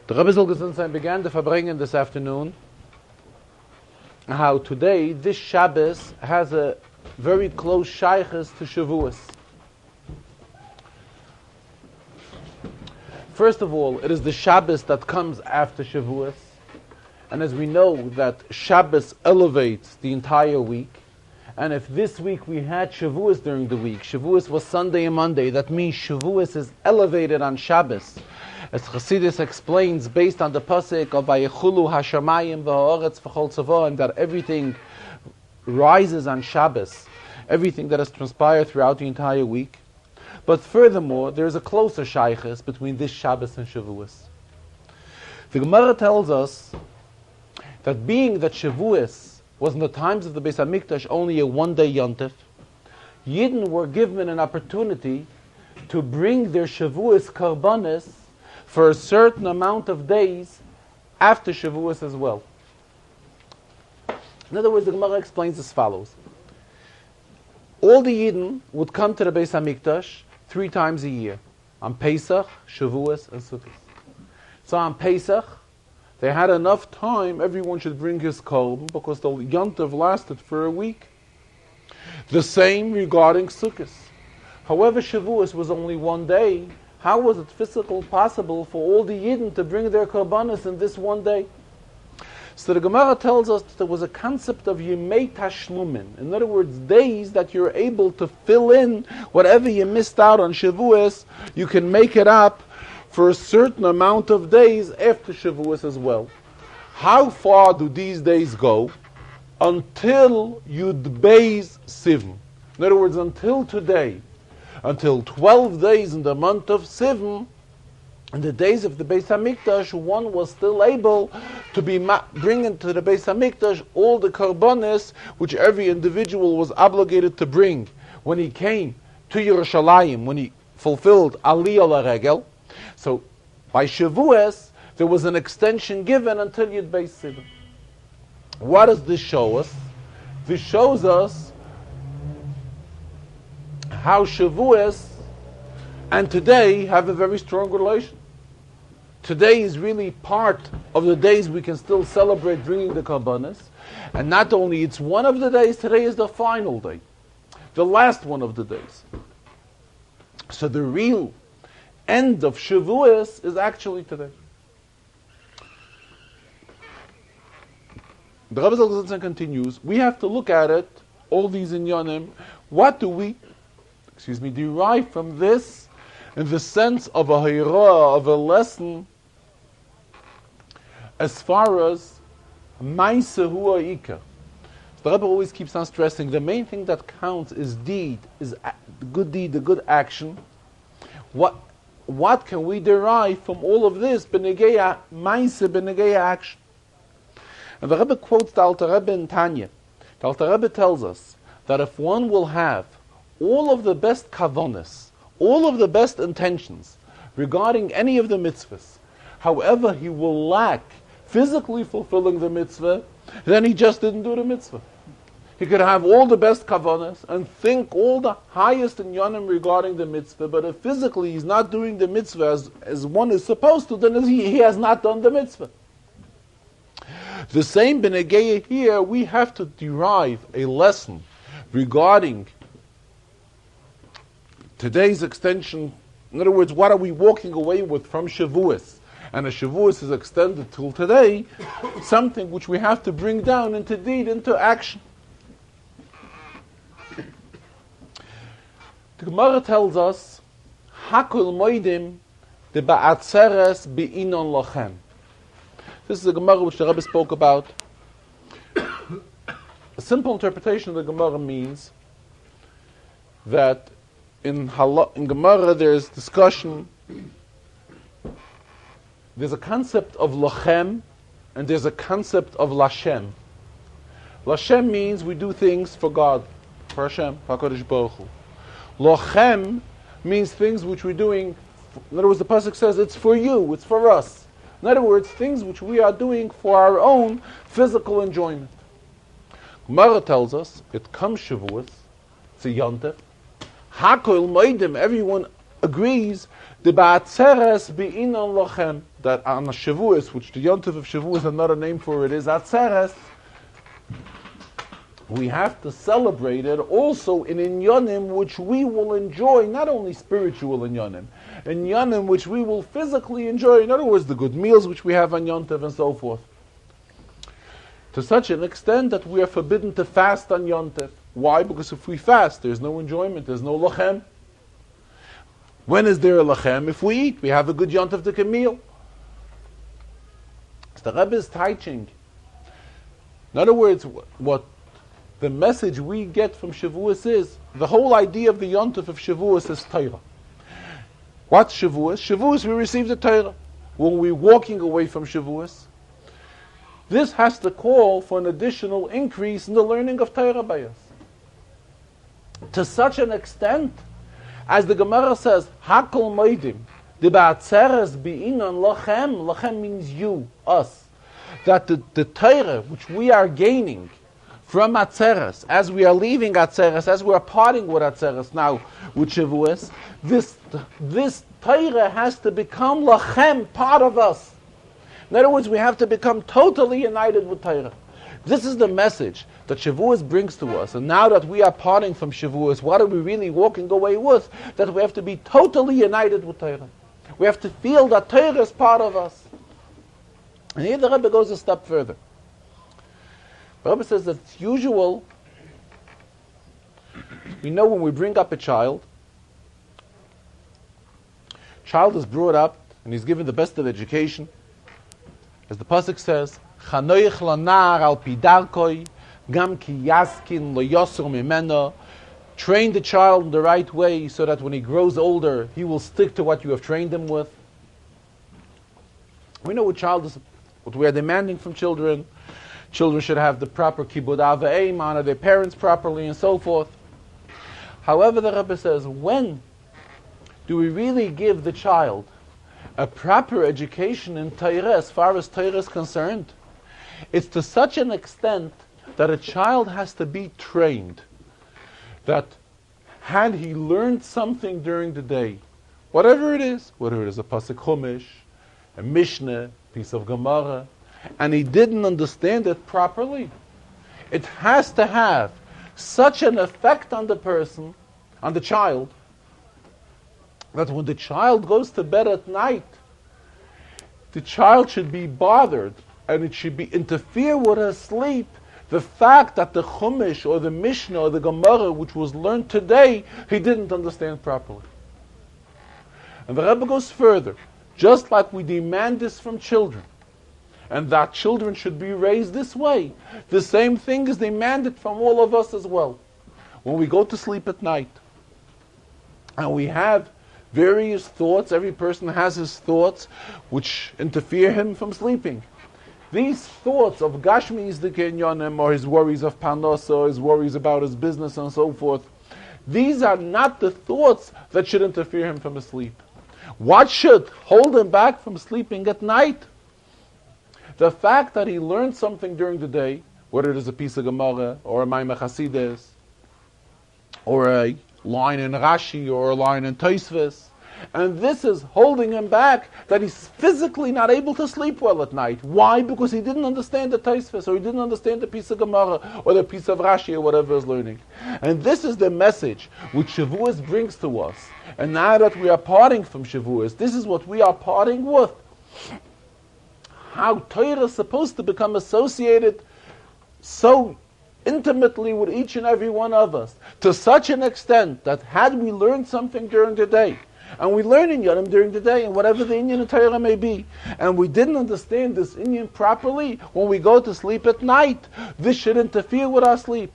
The Rebbe Zilgesenstein began the Farbrengen this afternoon, how today, this Shabbos, has a very close shaykhs to Shavuos. First of all, it is the Shabbos that comes after Shavuos, and as we know that Shabbos elevates the entire week, and if this week we had Shavuos during the week, Shavuos was Sunday and Monday, that means Shavuos is elevated on Shabbos. As Chassidus explains, based on the pasuk of Vayechulu Hashamayim v'ha'aretz v'chol tzava'im, that everything rises on Shabbos, everything that has transpired throughout the entire week. But furthermore, there is a closer shaykhus between this Shabbos and Shavuos. The Gemara tells us that being that Shavuos was in the times of the Beis HaMikdash only a one-day yontif, Yidden were given an opportunity to bring their Shavuos karbanis for a certain amount of days after Shavuos as well. In other words, the Gemara explains as follows. All the Yidden would come to the Beis HaMikdash 3 times a year, on Pesach, Shavuos, and Sukkot. So on Pesach, they had enough time, everyone should bring his korban, because the Yontiv lasted for a week. The same regarding Sukkot. However, Shavuos was only one day. How was it physically possible for all the Yidden to bring their korbanos in this one day? So the Gemara tells us that there was a concept of Yemei Tashlumin. In other words, days that you're able to fill in whatever you missed out on Shavuos, you can make it up for a certain amount of days after Shavuos as well. How far do these days go? Until Yud Beis Sivan. In other words, until today. Until 12 days in the month of Sivan, in the days of the Beis HaMikdash, one was still able to bring into the Beis HaMikdash all the karbonis which every individual was obligated to bring when he came to Yerushalayim, when he fulfilled Aliyah LaRegel. So by Shavuos, there was an extension given until Yud Beis Sivan. What does this show us? This shows us how Shavuos and today have a very strong relation. Today is really part of the days we can still celebrate bringing the karbanos. And not only it's one of the days, today is the final day. The last one of the days. So the real end of Shavuos is actually today. The Rebbe Zalman continues, we have to look at it, all these inyanim, what do we derive from this in the sense of a hayra, of a lesson, as far as Maisa Hua Ika. The Rebbe always keeps on stressing the main thing that counts is deed, is the good deed, the good action. What can we derive from all of this? Benegeya Maisa, Benegeya action. And the Rebbe quotes the Alter Rebbe in Tanya. The Alter Rebbe tells us that if one will have all of the best kavanas, all of the best intentions regarding any of the mitzvahs, however he will lack physically fulfilling the mitzvah, then he just didn't do the mitzvah. He could have all the best kavanas and think all the highest in yonim regarding the mitzvah, but if physically he's not doing the mitzvah as one is supposed to, then he has not done the mitzvah. The same Benegeya here, we have to derive a lesson regarding today's extension. In other words, what are we walking away with from Shavuos? And as Shavuos is extended till today, something which we have to bring down into deed, into action. The Gemara tells us, Hakol moidim de ba'atzeres be'inon lochem. This is a Gemara which the Rebbe spoke about. A simple interpretation of the Gemara means that in Gemara there's discussion, there's a concept of lochem and there's a concept of lashem. Lashem means we do things for God, for Hashem, for HaKadosh Baruch Hu. Lochem means things which we're doing, in other words, the pasuk says it's for you, it's for us. In other words, things which we are doing for our own physical enjoyment. Gemara tells us, it comes Shavuos, it's a yontif. Hakol moedim, everyone agrees, the ba'atzeres be'inon lochem. that on a Shavuos, which the Yontif of Shavuos, another name for it is Atzeres, we have to celebrate it also in Inyanim which we will enjoy, not only spiritual Inyanim which we will physically enjoy, in other words, the good meals which we have on Yontif and so forth. To such an extent that we are forbidden to fast on Yontif. Why? Because if we fast, there's no enjoyment, there's no lachem. When is there a lachem? If we eat, we have a good Yontif Dika meal. So the Rebbe is teaching. In other words, what the message we get from Shavuos is, the whole idea of the Yontif of Shavuos is Torah. What's Shavuos? Shavuos, we receive the Torah. When we're walking away from Shavuos, this has to call for an additional increase in the learning of Torah by us. To such an extent, as the Gemara says, Hakol Moedim, the Ba'atzeres Be'inon Lachem, Lachem means you, us. That the Torah which we are gaining from Atzeres, as we are leaving Atzeres, as we are parting with Atzeres now with Shavuos, this Torah has to become Lachem, part of us. In other words, we have to become totally united with Torah. This is the message that Shavuos brings to us. And now that we are parting from Shavuos, what are we really walking away with? That we have to be totally united with Torah. We have to feel that Torah is part of us. And here the Rebbe goes a step further. The Rebbe says that it's usual, we know when we bring up a child is brought up and he's given the best of education. As the pasuk says, "Chanoich lanar al pidarkoi, gam ki yaskin lo yosur mimeno." Train the child in the right way, so that when he grows older, he will stick to what you have trained him with. We know what we are demanding from children. Children should have the proper kibud av v'eim, honor their parents properly, and so forth. However, the Rebbe says, when do we really give the child a proper education in Torah as far as Torah is concerned? It's to such an extent that a child has to be trained that had he learned something during the day, whatever it is, whether it is a pasuk chumash, a mishnah, piece of Gemara, and he didn't understand it properly, it has to have such an effect on the person, on the child, that when the child goes to bed at night, the child should be bothered and it should be interfere with his sleep. The fact that the Chumash or the Mishnah or the Gemara which was learned today, he didn't understand properly. And the Rebbe goes further. Just like we demand this from children, and that children should be raised this way, the same thing is demanded from all of us as well. When we go to sleep at night, and we have various thoughts, every person has his thoughts which interfere him from sleeping. These thoughts of Gashmi's the Kenyanim, or his worries of Panos, or his worries about his business and so forth, these are not the thoughts that should interfere him from his sleep. What should hold him back from sleeping at night? The fact that he learned something during the day, whether it is a piece of Gemara, or a Maimah Chasidus, or a line in Rashi, or a line in Tosfos, and this is holding him back, that he's physically not able to sleep well at night. Why? Because he didn't understand the Tosfos, or he didn't understand the piece of Gemara, or the piece of Rashi, or whatever he's learning. And this is the message which Shavuos brings to us. And now that we are parting from Shavuos, this is what we are parting with. How Torah is supposed to become associated so intimately with each and every one of us, to such an extent that had we learned something during the day, and we learn Inyanim during the day, and whatever the Inyan of Torah may be, and we didn't understand this Inyan properly, when we go to sleep at night, this should interfere with our sleep.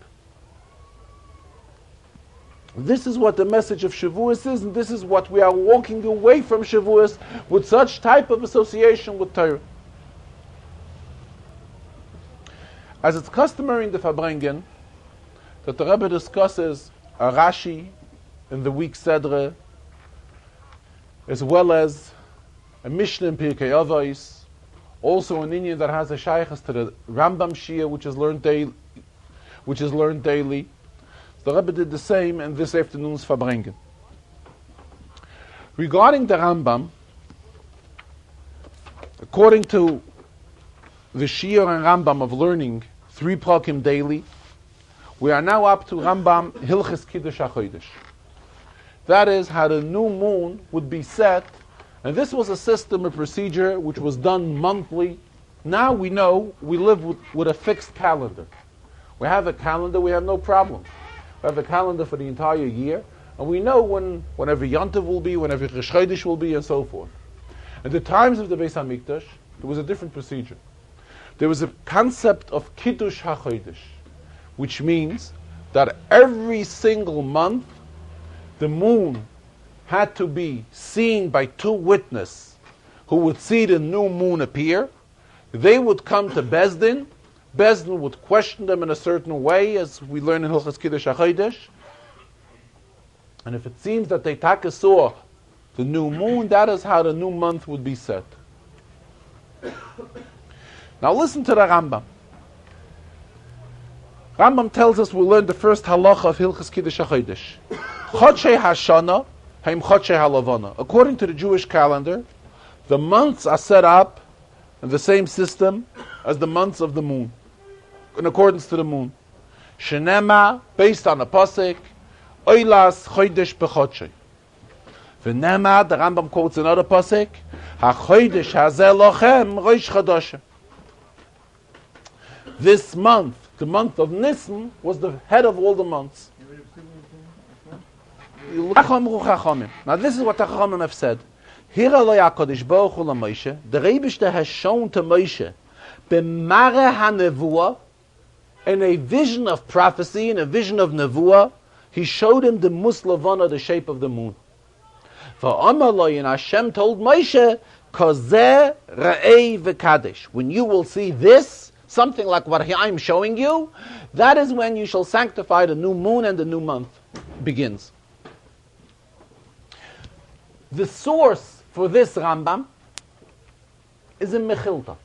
This is what the message of Shavuos is, and this is what we are walking away from Shavuos with such type of association with Torah. As it's customary in the Farbrengen, that the Rebbe discusses a Rashi in the week Sedre, as well as a Mishnah in Pirkei Avos, also an Inyan that has a shaykhs to the Rambam Shia, which is learned daily. The Rebbe did the same in this afternoon's Farbrengen. According to the Shiur and Rambam of learning 3 Prakim daily, we are now up to Rambam Hilchis Kiddush HaChodesh. That is how the new moon would be set, and this was a system, a procedure which was done monthly. Now we know we live with a fixed calendar. We have a calendar, we have no problem. We have a calendar for the entire year, and we know whenever Yontiv will be, whenever Rosh Chodesh will be, and so forth. At the times of the Beis HaMikdash, there was a different procedure. There was a concept of Kiddush HaChodesh, which means that every single month, the moon had to be seen by 2 witnesses who would see the new moon appear. They would come to Bezdin. Bezdin would question them in a certain way, as we learn in Hilchos Kiddush HaChodesh. And if it seems that they saw the new moon, that is how the new month would be set. Now listen to the Rambam. Rambam tells us we'll learn the first halacha of Hilchos Kiddush HaChodesh. Chodshei Hashana haim Chodshei Halavana. According to the Jewish calendar, the months are set up in the same system as the months of the moon, in accordance to the moon. Shenema, based on a pasuk, Oilas Chodesh B'Chodshei. V'nema, the Rambam quotes another pasuk, HaChodesh Hazeh Lochem Rosh Chodesh. This month, the month of Nisan, was the head of all the months. Now this is what the Chachamim have said. Here HaKadosh Baruch Hu LaMoshe, the Rebishter has shown to Moshe, b'mare HaNevuah, in a vision of prophecy, in a vision of Nevuah, he showed him the Muslavana, the shape of the moon. V'amar lo, and Hashem told Moshe, Kozeh Ra'ei V'Kadesh. When you will see this, something like what I'm showing you, that is when you shall sanctify the new moon and the new month begins. The source for this Rambam is in Mechilta.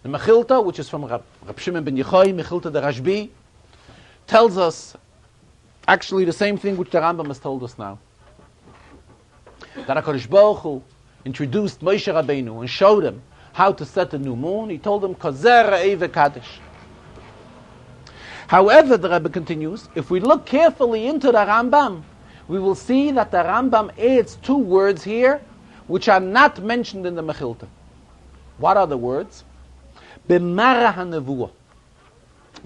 The Mechilta, which is from Rab Shimon ben Yochai, Mechilta the Rashbi, tells us actually the same thing which the Rambam has told us now. That HaKadosh Baruch Hu introduced Moshe Rabbeinu and showed him how to set the new moon. He told him, Kozeh Ra'ei V'Kadesh. However, the Rebbe continues, if we look carefully into the Rambam, we will see that the Rambam adds 2 words here which are not mentioned in the Mechilta. What are the words? B'mara HaNevuah.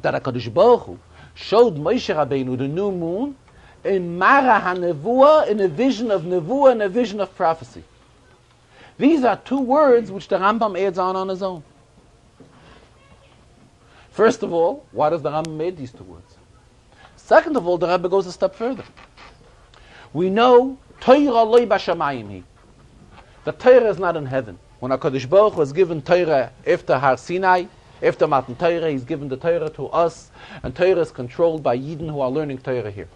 That HaKadosh Baruch Hu showed Moshe Rabbeinu the new moon in Mara HaNevuah, in a vision of Nevuah, in a vision of prophecy. These are 2 words which the Rambam adds on his own. First of all, why does the Rambam add these 2 words? Second of all, the Rebbe goes a step further. We know Torah loy b'shamayim hi. The Torah is not in heaven. When HaKadosh Baruch Hu was given Torah after Har Sinai, after Matan Torah, he's given the Torah to us, and Torah is controlled by Yidden who are learning Torah here.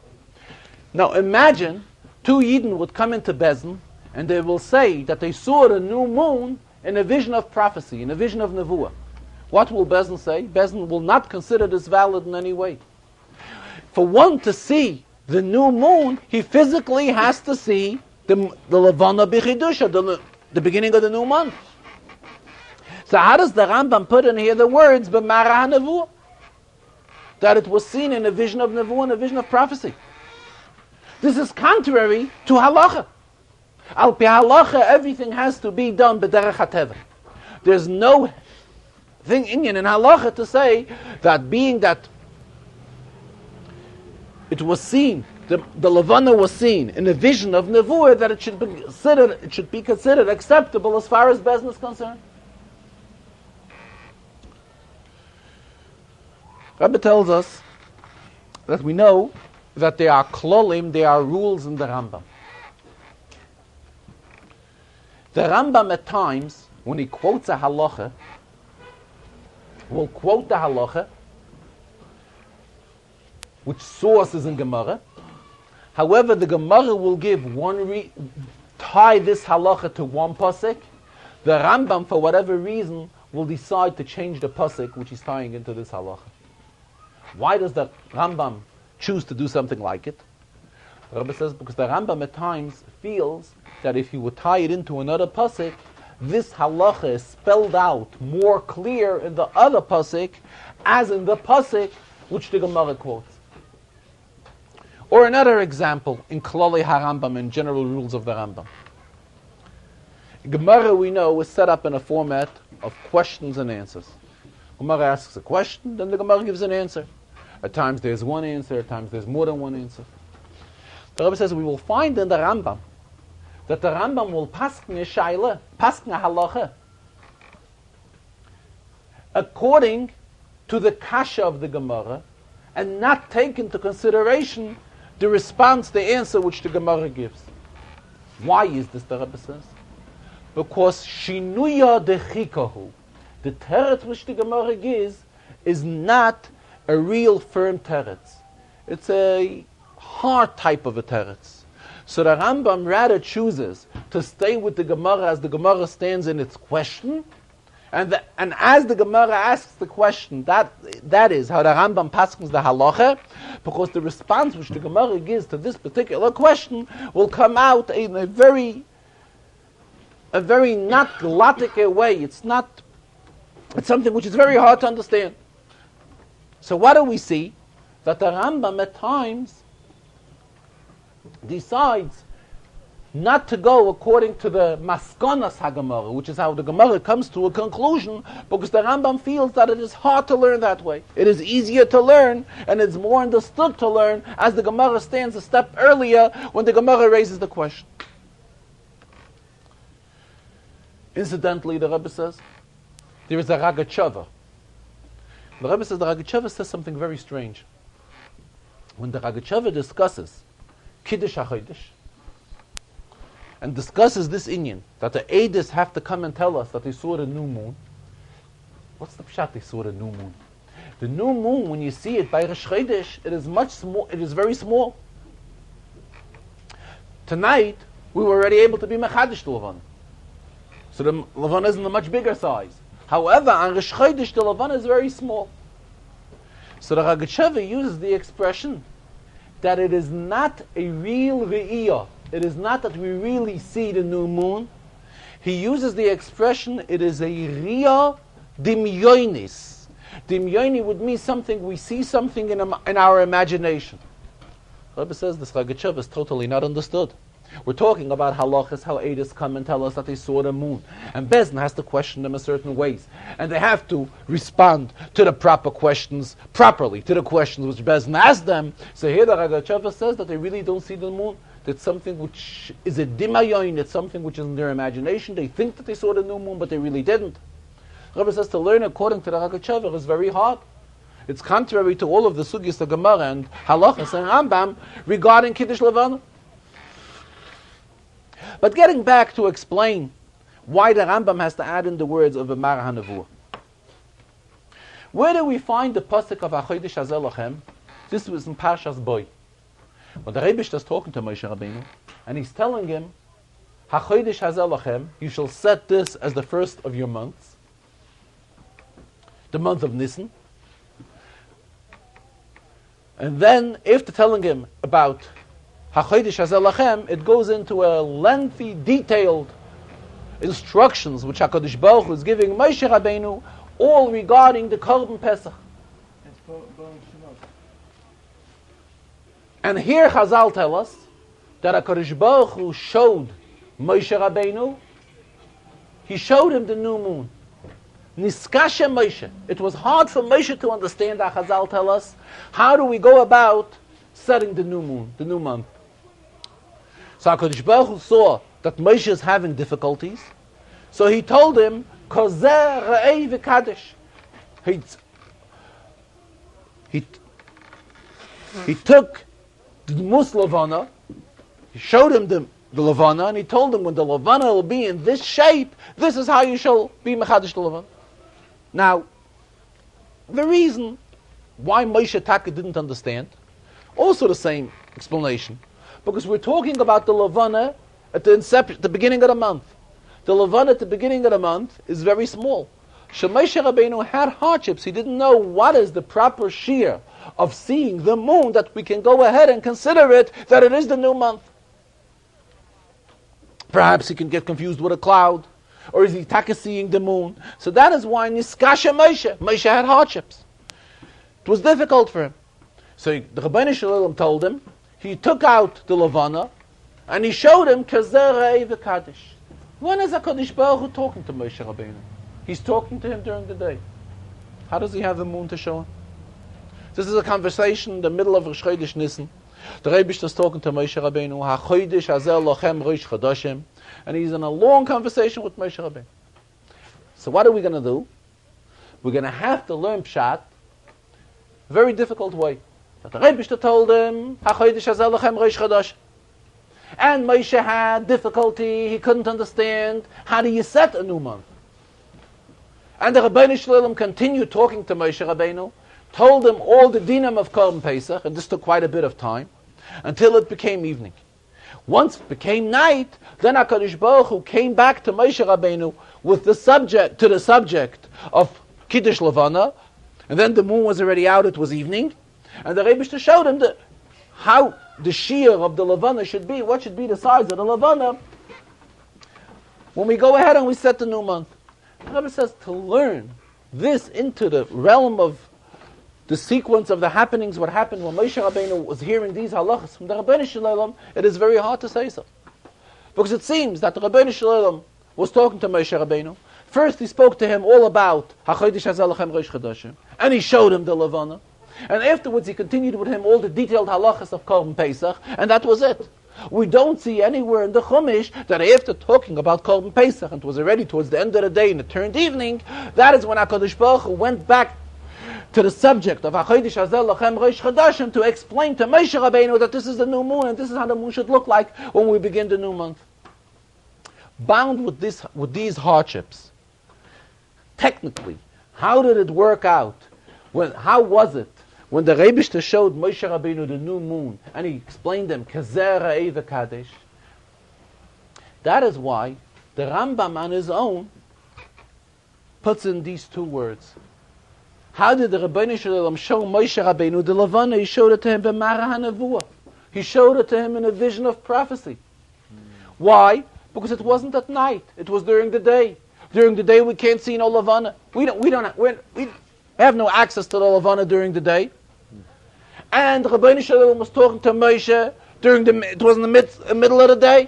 Now imagine 2 Yidden would come into Bezdin, and they will say that they saw the new moon in a vision of prophecy, in a vision of Nevuah. What will Bezdin say? Bezdin will not consider this valid in any way. For one to see the new moon, he physically has to see the Levana B'Chidusha, the beginning of the new month. So how does the Rambam put in here the words B'mara HaNevuah? That it was seen in a vision of Nevuah, in a vision of prophecy. This is contrary to halacha. Al pi halacha, everything has to be done b'derech hateva. There's no thing in halacha to say that being that it was seen, the Levana was seen in a vision of Nevuah, that it should be considered acceptable as far as Bezdin is concerned. Rebbe tells us that we know that there are klolim, there are rules in the Rambam. The Rambam at times, when he quotes a halacha, will quote the halacha, which source is in Gemara. However, the Gemara will give tie this halacha to one pasuk. The Rambam, for whatever reason, will decide to change the pasuk which he's tying into this halacha. Why does the Rambam choose to do something like it? The Rebbe says because the Rambam at times feels that if he would tie it into another pasuk, this halacha is spelled out more clear in the other pasuk, as in the pasuk which the Gemara quotes. Or another example in Klalei HaRambam, in general rules of the Rambam. Gemara, we know, is set up in a format of questions and answers. Gemara asks a question, then the Gemara gives an answer. At times there's one answer, at times there's more than one answer. The Rebbe says we will find in the Rambam that the Rambam will paskin a shaila, paskin a halacha, according to the kasha of the Gemara, and not take into consideration the response, the answer which the Gemara gives. Why is this, the Rebbe says? Because shinuya dechikahu, the teretz which the Gemara gives, is not a real firm teretz. It's a hard type of a teretz. So the Rambam rather chooses to stay with the Gemara as the Gemara stands in its question, and as the Gemara asks the question, that is how the Rambam paskins the halacha, because the response which the Gemara gives to this particular question will come out in a very not galactic way. It's something which is very hard to understand. So what do we see? That the Rambam at times decides not to go according to the maskonas haGemara, which is how the Gemara comes to a conclusion, because the Rambam feels that it is hard to learn that way. It is easier to learn, and it's more understood to learn as the Gemara stands a step earlier when the Gemara raises the question. Incidentally, the Rebbe says, there is a Ragatshava. The Rebbe says the Ragatshava says something very strange. When the Ragatshava discusses Kiddush HaChodesh, and discusses this inyan, that the Eidos have to come and tell us that they saw the new moon. What's the pshat they saw the new moon? The new moon, when you see it by Rosh Chodesh, it is much small. It is very small. Tonight, we were already able to be mechadish the Levana. So the Levana is in a much bigger size. However, on Rosh Chodesh, the Levana is very small. So the Ragatshava uses the expression that it is not a real re'iyah. It is not that we really see the new moon. He uses the expression, it is a riyah dimyonis. Dimyoni would mean something, we see something in our imagination. Rebbe says this Ragatshava is totally not understood. We're talking about halachas, how Eidos come and tell us that they saw the moon. And Bezdin has to question them in certain ways. And they have to respond to the proper questions, properly, to the questions which Bezdin asked them. So here the Ragatshava says that they really don't see the moon. That's something which is a dimayon, it's something which is in their imagination. They think that they saw the new moon, but they really didn't. Rebbe says to learn according to the Ragatshava is very hard. It's contrary to all of the sugis of Gemara and halachas and Rambam regarding Kiddush Levana. But getting back to explain why the Rambam has to add in the words of Amar HaNevuah. Where do we find the pasuk of HaChodesh Hazeh Lachem? This was in Parshas Boy. When the Rebbe is talking to Moshe Rabbeinu, and he's telling him, HaChodesh Hazeh Lachem, you shall set this as the first of your months, the month of Nisan. And then, after telling him about HaChodesh Hazeh Lachem, it goes into a lengthy, detailed instructions which HaKadosh Baruch Hu is giving Moshe Rabbeinu, all regarding the Korban Pesach. And here Chazal tell us that HaKadosh Baruch Hu showed Moshe Rabbeinu, he showed him the new moon. Niskashe Moshe. It was hard for Moshe to understand that Chazal tell us, how do we go about setting the new moon, the new month? So HaKadosh Baruch Hu saw that Moshe is having difficulties, so he told him, Kozeh Re'ei V'Kadesh. He took the Mus Levana, he showed him the Levana, and he told him when the Levana will be in this shape, this is how you shall be Mechadish the Levana. Now, the reason why Moshe Taka didn't understand, also the same explanation, because we're talking about the Levana at the beginning of the month. The Levana at the beginning of the month is very small. Moshe Rabbeinu had hardships. He didn't know what is the proper shear of seeing the moon that we can go ahead and consider it that it is the new month. Perhaps he can get confused with a cloud, Or is he taka seeing the moon? So that is why Niskasha Moshe had hardships. It was difficult for him. So the Rebbeinu Shalom told him, he took out the Levana, and he showed him Chazarah v'Kaddish. When is HaKadosh Baruch Hu talking to Moshe Rabbeinu? He's talking to him during the day. How does he have the moon to show him? This is a conversation in the middle of Rosh Chodesh Nisan. The Rebbe is talking to Moshe Rabbeinu, HaChodesh Hazel Lochem Rosh Chodashim, and he's in a long conversation with Moshe Rabbeinu. So what are we going to do? We're going to have to learn Pshat a very difficult way. But the Rebbe told him, HaChodesh Hazel Lochem Rosh Chodashim. And Moshe had difficulty, he couldn't understand, how do you set a new month? And the Rebbeinu Shalom continued talking to Moshe Rabbeinu, told him all the dinam of Korban Pesach, and this took quite a bit of time, until it became evening. Once it became night, then HaKadosh Baruch Hu came back to Moshe Rabbeinu with the subject of Kiddush Levana, and then the moon was already out, it was evening, and the Rebbe showed him how the shear of the Levana should be, what should be the size of the Levana, when we go ahead and we set the new month. The Rebbe says to learn this into the realm of the sequence of the happenings, what happened when Moshe Rabbeinu was hearing these halachas from the Rebbeinu Shalom, it is very hard to say so. Because it seems that the Rebbeinu Shalom was talking to Moshe Rabbeinu. First he spoke to him all about HaChodesh Hazel Lochem Rosh Chodashim, and he showed him the Levana. And afterwards he continued with him all the detailed halachas of Korban Pesach, and that was it. We don't see anywhere in the Chumash that after talking about Korban Pesach, and it was already towards the end of the day and it turned evening, that is when HaKadosh Baruch Hu went back to the subject of HaChodesh Hazel Lochem Rosh Chodashim to explain to Moshe Rabbeinu that this is the new moon and this is how the moon should look like when we begin the new month. Bound with these hardships, technically, how did it work out? How was it when the Rebbe showed Moshe Rabbeinu the new moon and he explained them Chazarah v'Kaddish? That is why the Rambam on his own puts in these two words. How did the Rebbeinu Shalom show Moshe Rabbeinu the Levana? He showed it to him b'Mara HaNevuah. He showed it to him in a vision of prophecy. Why? Because it wasn't at night. It was during the day. During the day we can't see no Levana. We have no access to the Levana during the day. And the Rebbeinu Shalom was talking to Moshe it was in the middle of the day.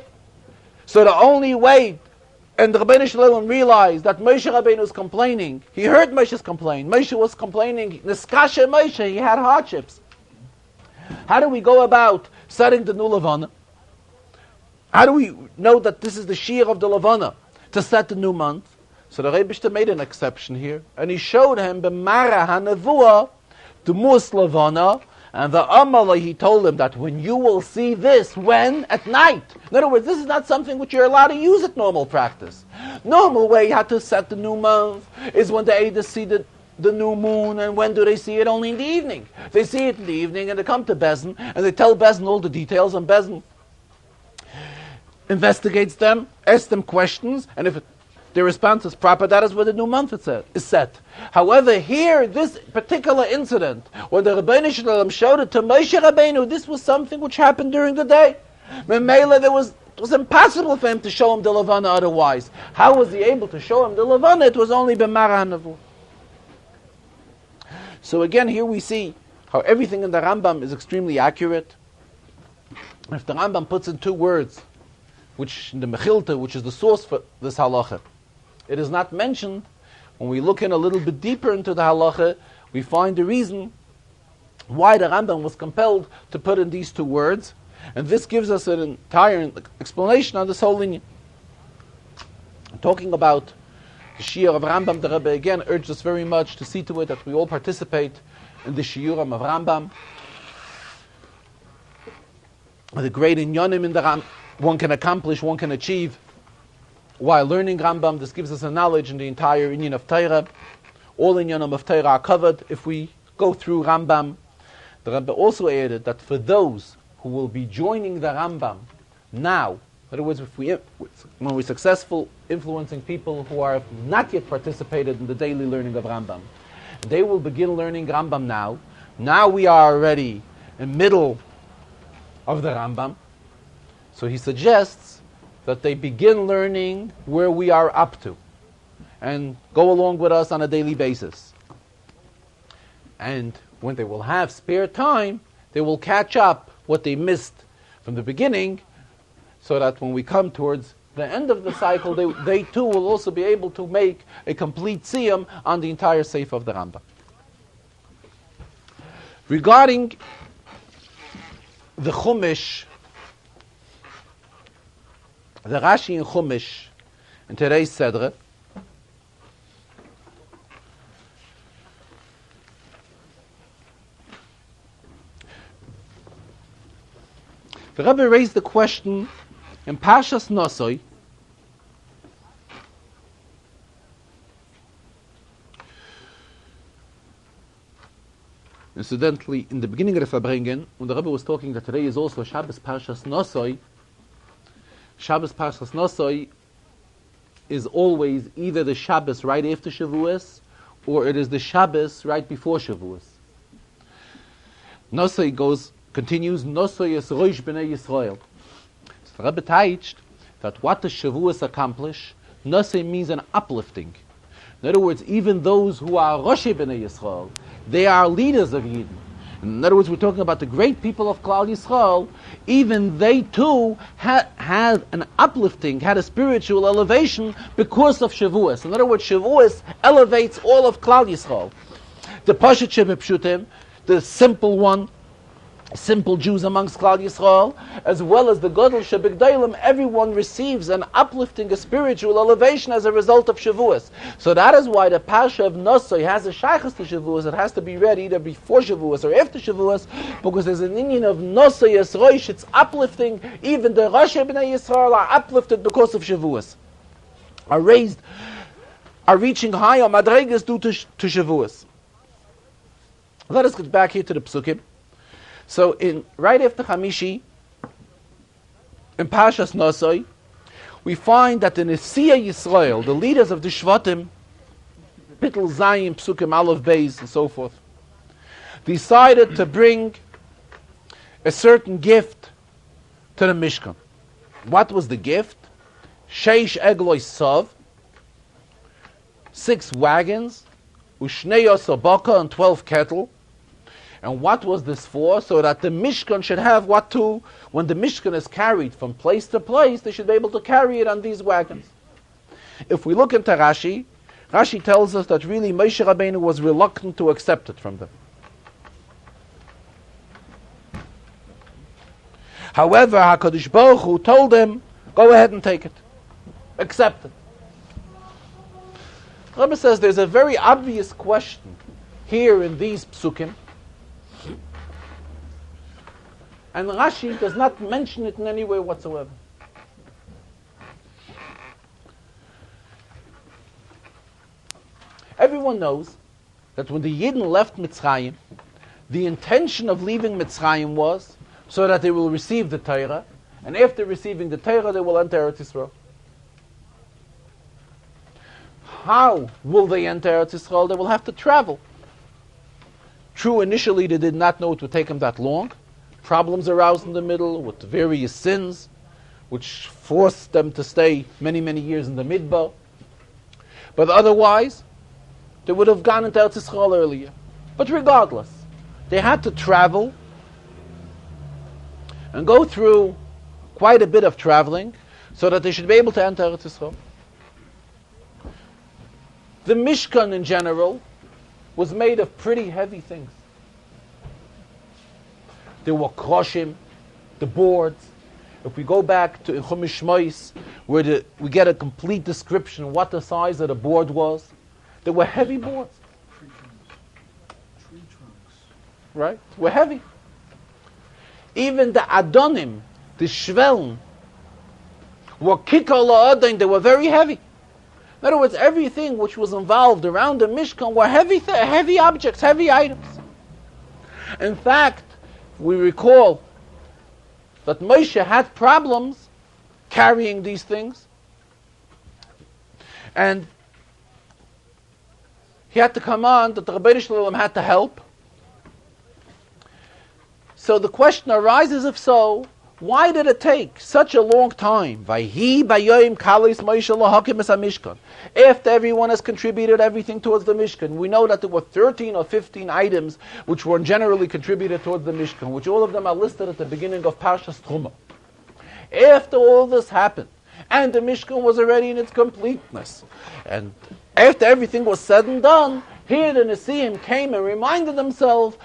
So the only way, and the Rebbeinu Shalom realized that Moshe Rabbeinu was complaining. He heard Moshe's complaint. Moshe was complaining. Niskasha Moshe, he had hardships. How do we go about setting the new Levana? How do we know that this is the shear of the Levana to set the new month? So the Rebbe made an exception here, and he showed him b'Mara HaNevuah the Mus Levana, and the Amalai, he told him that when you will see this, when? At night. In other words, this is not something which you're allowed to use at normal practice. Normal way you have to set the new month is when the Eidos see the new moon, and when do they see it? Only in the evening. They see it in the evening, and they come to Bezdin, and they tell Bezdin all the details, and Bezdin investigates them, asks them questions, and if the response is proper, that is where the new month is set. However, here, this particular incident, when the Rebbeinu Shalom showed it to Moshe Rabbeinu, this was something which happened during the day. Memela, it was impossible for him to show him the Levana otherwise. How was he able to show him the Levana? It was only b'Mara HaNevuah. So again, here we see how everything in the Rambam is extremely accurate. If the Rambam puts in two words, which in the Mechilta, which is the source for this halacha, it is not mentioned. When we look in a little bit deeper into the halacha, we find the reason why the Rambam was compelled to put in these two words, and this gives us an entire explanation on this whole lineage. Talking about the Shiur of Rambam, the Rebbe again urged us very much to see to it that we all participate in the Shiurim of Rambam. The great inyanim in the Rambam one can accomplish, one can achieve while learning Rambam. This gives us a knowledge in the entire inyan of Torah. All inyanim of Torah are covered if we go through Rambam. The Rebbe also added that for those who will be joining the Rambam now, in other words, when we're successful influencing people who are not yet participated in the daily learning of Rambam, they will begin learning Rambam now. Now we are already in the middle of the Rambam. So he suggests that they begin learning where we are up to and go along with us on a daily basis. And when they will have spare time, they will catch up what they missed from the beginning, so that when we come towards the end of the cycle, they too will also be able to make a complete siyum on the entire Sefer of the Rambam. Regarding the Chumash, the Rashi in Chumash, in today's Sedre, the Rebbe raised the question in Parshas Naso. Incidentally, in the beginning of the Farbrengen, when the Rebbe was talking that today is also Shabbos Parshas Naso, Shabbos Parshas Naso is always either the Shabbos right after Shavuos, or it is the Shabbos right before Shavuos. Naso continues, Naso is Rosh B'nai Yisrael. So the Rebbe teached that what does Shavuos accomplish? Naso means an uplifting. In other words, even those who are Rosh B'nai Yisrael, they are leaders of Yidden. In other words, we're talking about the great people of Klal Yisrael. Even they too had an uplifting, had a spiritual elevation because of Shavuos. In other words, Shavuos elevates all of Klal Yisrael. The Pashat Shebepshutim, the simple Jews amongst Klal Yisrael, as well as the Gadol Shebigdailim, everyone receives an uplifting, a spiritual elevation as a result of Shavuos. So that is why the Parsha of Naso has a shaychus to Shavuos. It has to be read either before Shavuos or after Shavuos, because there's an inyan of Naso Yisroish, it's uplifting. Even the Rosh B'nai Yisrael are uplifted because of Shavuos. Are reaching higher madregas due to Shavuos. Let us get back here to the Psukim. So right after Chamishi, in Parshas Naso, we find that the Nesiyah Yisrael, the leaders of the Shvatim, Bittul Zayin, Psukim, Aleph, Beis, and so forth, decided to bring a certain gift to the Mishkan. What was the gift? Sheish Egloi Sov, 6 wagons, Ushnei Osabaka, and 12 cattle. And what was this for? So that the Mishkan should have what to, when the Mishkan is carried from place to place, they should be able to carry it on these wagons. If we look into Rashi, Rashi tells us that really Moshe Rabbeinu was reluctant to accept it from them. However, HaKadosh Baruch Hu told him, go ahead and take it. Accept it. Rebbe says there's a very obvious question here in these psukim, and Rashi does not mention it in any way whatsoever. Everyone knows that when the Yidden left Mitzrayim, the intention of leaving Mitzrayim was so that they will receive the Torah, and after receiving the Torah, they will enter Eretz Yisrael. How will they enter Eretz Yisrael? They will have to travel. True, initially they did not know it would take them that long. Problems arose in the middle with various sins, which forced them to stay many, many years in the Midbar. But otherwise, they would have gone into Eretz Yisrael earlier. But regardless, they had to travel and go through quite a bit of traveling so that they should be able to enter Eretz Yisrael. The Mishkan in general was made of pretty heavy things. There were kroshim, the boards. If we go back to Chumash Shmois, where we get a complete description of what the size of the board was, there were heavy boards. Tree trunks. Right? Were heavy. Even the Adonim, the Shvelm, were kikar la'adin, they were very heavy. In other words, everything which was involved around the Mishkan were heavy objects, heavy items. In fact, we recall that Moshe had problems carrying these things, and he had to command that the Rebbeinu Shalom had to help. So the question arises, if so, Why did it take such a long time? After everyone has contributed everything towards the Mishkan, we know that there were 13 or 15 items which were generally contributed towards the Mishkan, which all of them are listed at the beginning of Parshas Truma. After all this happened, and the Mishkan was already in its completeness, and after everything was said and done, here the Nesiim came and reminded themselves,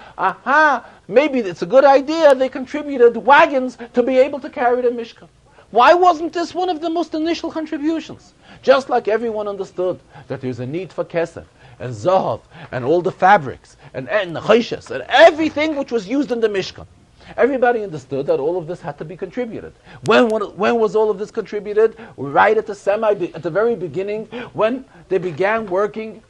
maybe it's a good idea they contributed wagons to be able to carry the Mishkan. Why wasn't this one of the most initial contributions? Just like everyone understood that there's a need for kesef and zahav and all the fabrics and choshes and everything which was used in the Mishkan. Everybody understood that all of this had to be contributed. When was all of this contributed? Right at the very beginning, when they began working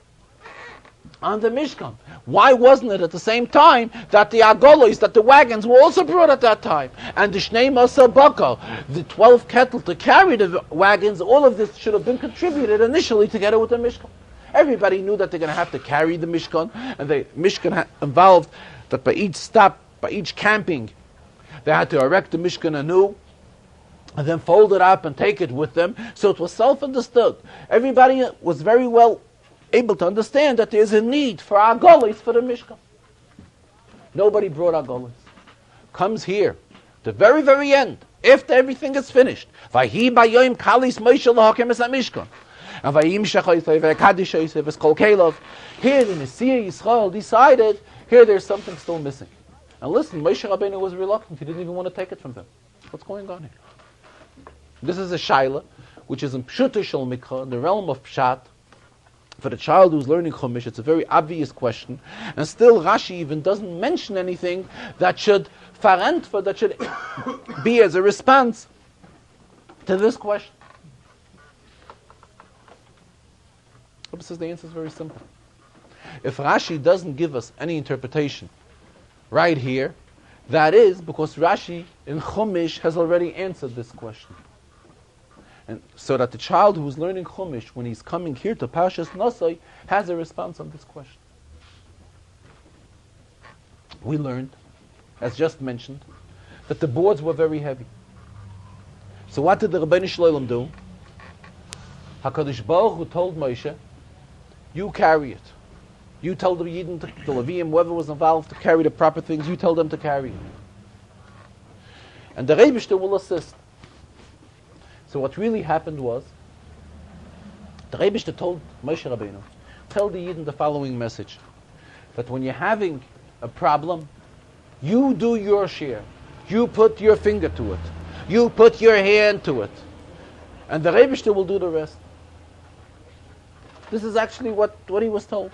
on the Mishkan. Why wasn't it at the same time that the agolos, that the wagons were also brought at that time? And the Shnei Masa Baka, the 12 kettle to carry the wagons, all of this should have been contributed initially together with the Mishkan. Everybody knew that they're going to have to carry the Mishkan, and the Mishkan involved that by each stop, by each camping, they had to erect the Mishkan anew, and then fold it up and take it with them. So it was self-understood. Everybody was very well able to understand that there is a need for agolis for the Mishkan. Nobody brought agolis. Comes here, the very, very end, after everything is finished. Vayhi bayoim kalis Moshe lahakem es Mishkan. And vayim shachaysev v'kadishaysev v'skol kelov. Here the Nesiya Yisrael decided, here there's something still missing. And listen, Moshe Rabbeinu was reluctant. He didn't even want to take it from them. What's going on here? This is a shaila, which is in Pshuto Shel Mikra, in the realm of Pshat. For the child who's learning Chumash, it's a very obvious question. And still Rashi even doesn't mention anything that should that should be as a response to this question. Rabbi says the answer is very simple. If Rashi doesn't give us any interpretation right here, that is because Rashi in Chumash has already answered this question. And so that the child who is learning Chumash, when he's coming here to Parshas Naso, has a response on this question. We learned, as just mentioned, that the boards were very heavy. So what did the Rebbeinu Shloim do? HaKadosh Baruch Hu told Moshe, you carry it. You tell the Yidden, the Leviim, whoever was involved, to carry the proper things, you tell them to carry it. And the Rebbeinu will assist. So what really happened was, the Rebbeinu told Moshe Rabbeinu, tell the Yidden the following message, that when you're having a problem, you do your share. You put your finger to it. You put your hand to it. And the Rebbeinu will do the rest. This is actually what he was told.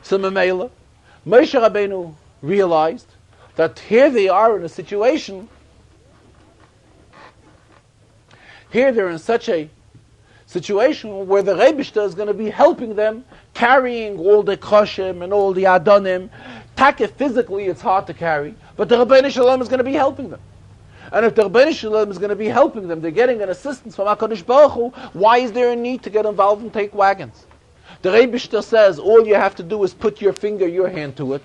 So Mamela, Moshe Rabbeinu realized that here they are in a situation. Here they're in such a situation where the Rebbeinu is going to be helping them, carrying all the koshim and all the adonim. Taka physically it's hard to carry, but the Rebbeinu Shalom is going to be helping them. And if the Rebbeinu Shalom is going to be helping them, they're getting an assistance from HaKadosh Baruch Hu, why is there a need to get involved and take wagons? The Rebbeinu says all you have to do is put your finger, your hand to it,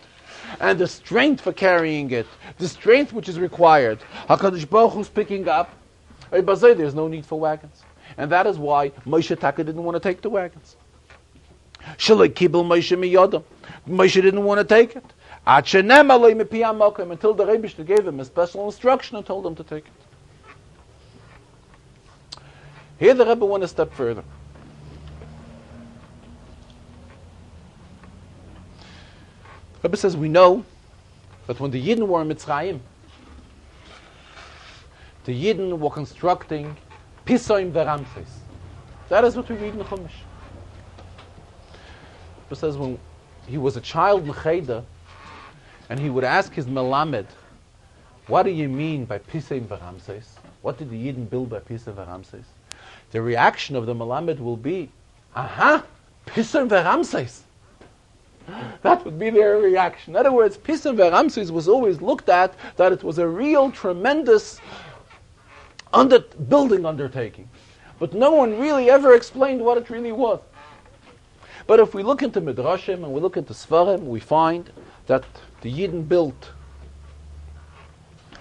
and the strength for carrying it, the strength which is required, HaKadosh Baruch Hu is picking up. There's no need for wagons. And that is why Moshe Taka didn't want to take the wagons. Shalai kibel Moshe miyodam. Moshe didn't want to take it. Until the Rebbeinu gave him a special instruction and told him to take it. Here the Rebbe went a step further. The Rebbe says we know that when the Yidden were in Mitzrayim, the Yidden were constructing Pisoim Veramses. That is what we read in the Chumash. It says when he was a child in Cheder, and he would ask his Melamed, what do you mean by Pisoim Veramses? What did the Yidden build by Pisoim Veramses? The reaction of the Melamed will be, Pisoim Veramses. That would be their reaction. In other words, Pisoim Veramses was always looked at that it was a real, tremendous building undertaking. But no one really ever explained what it really was. But if we look into Midrashim and we look into Svarim, we find that the Yidden built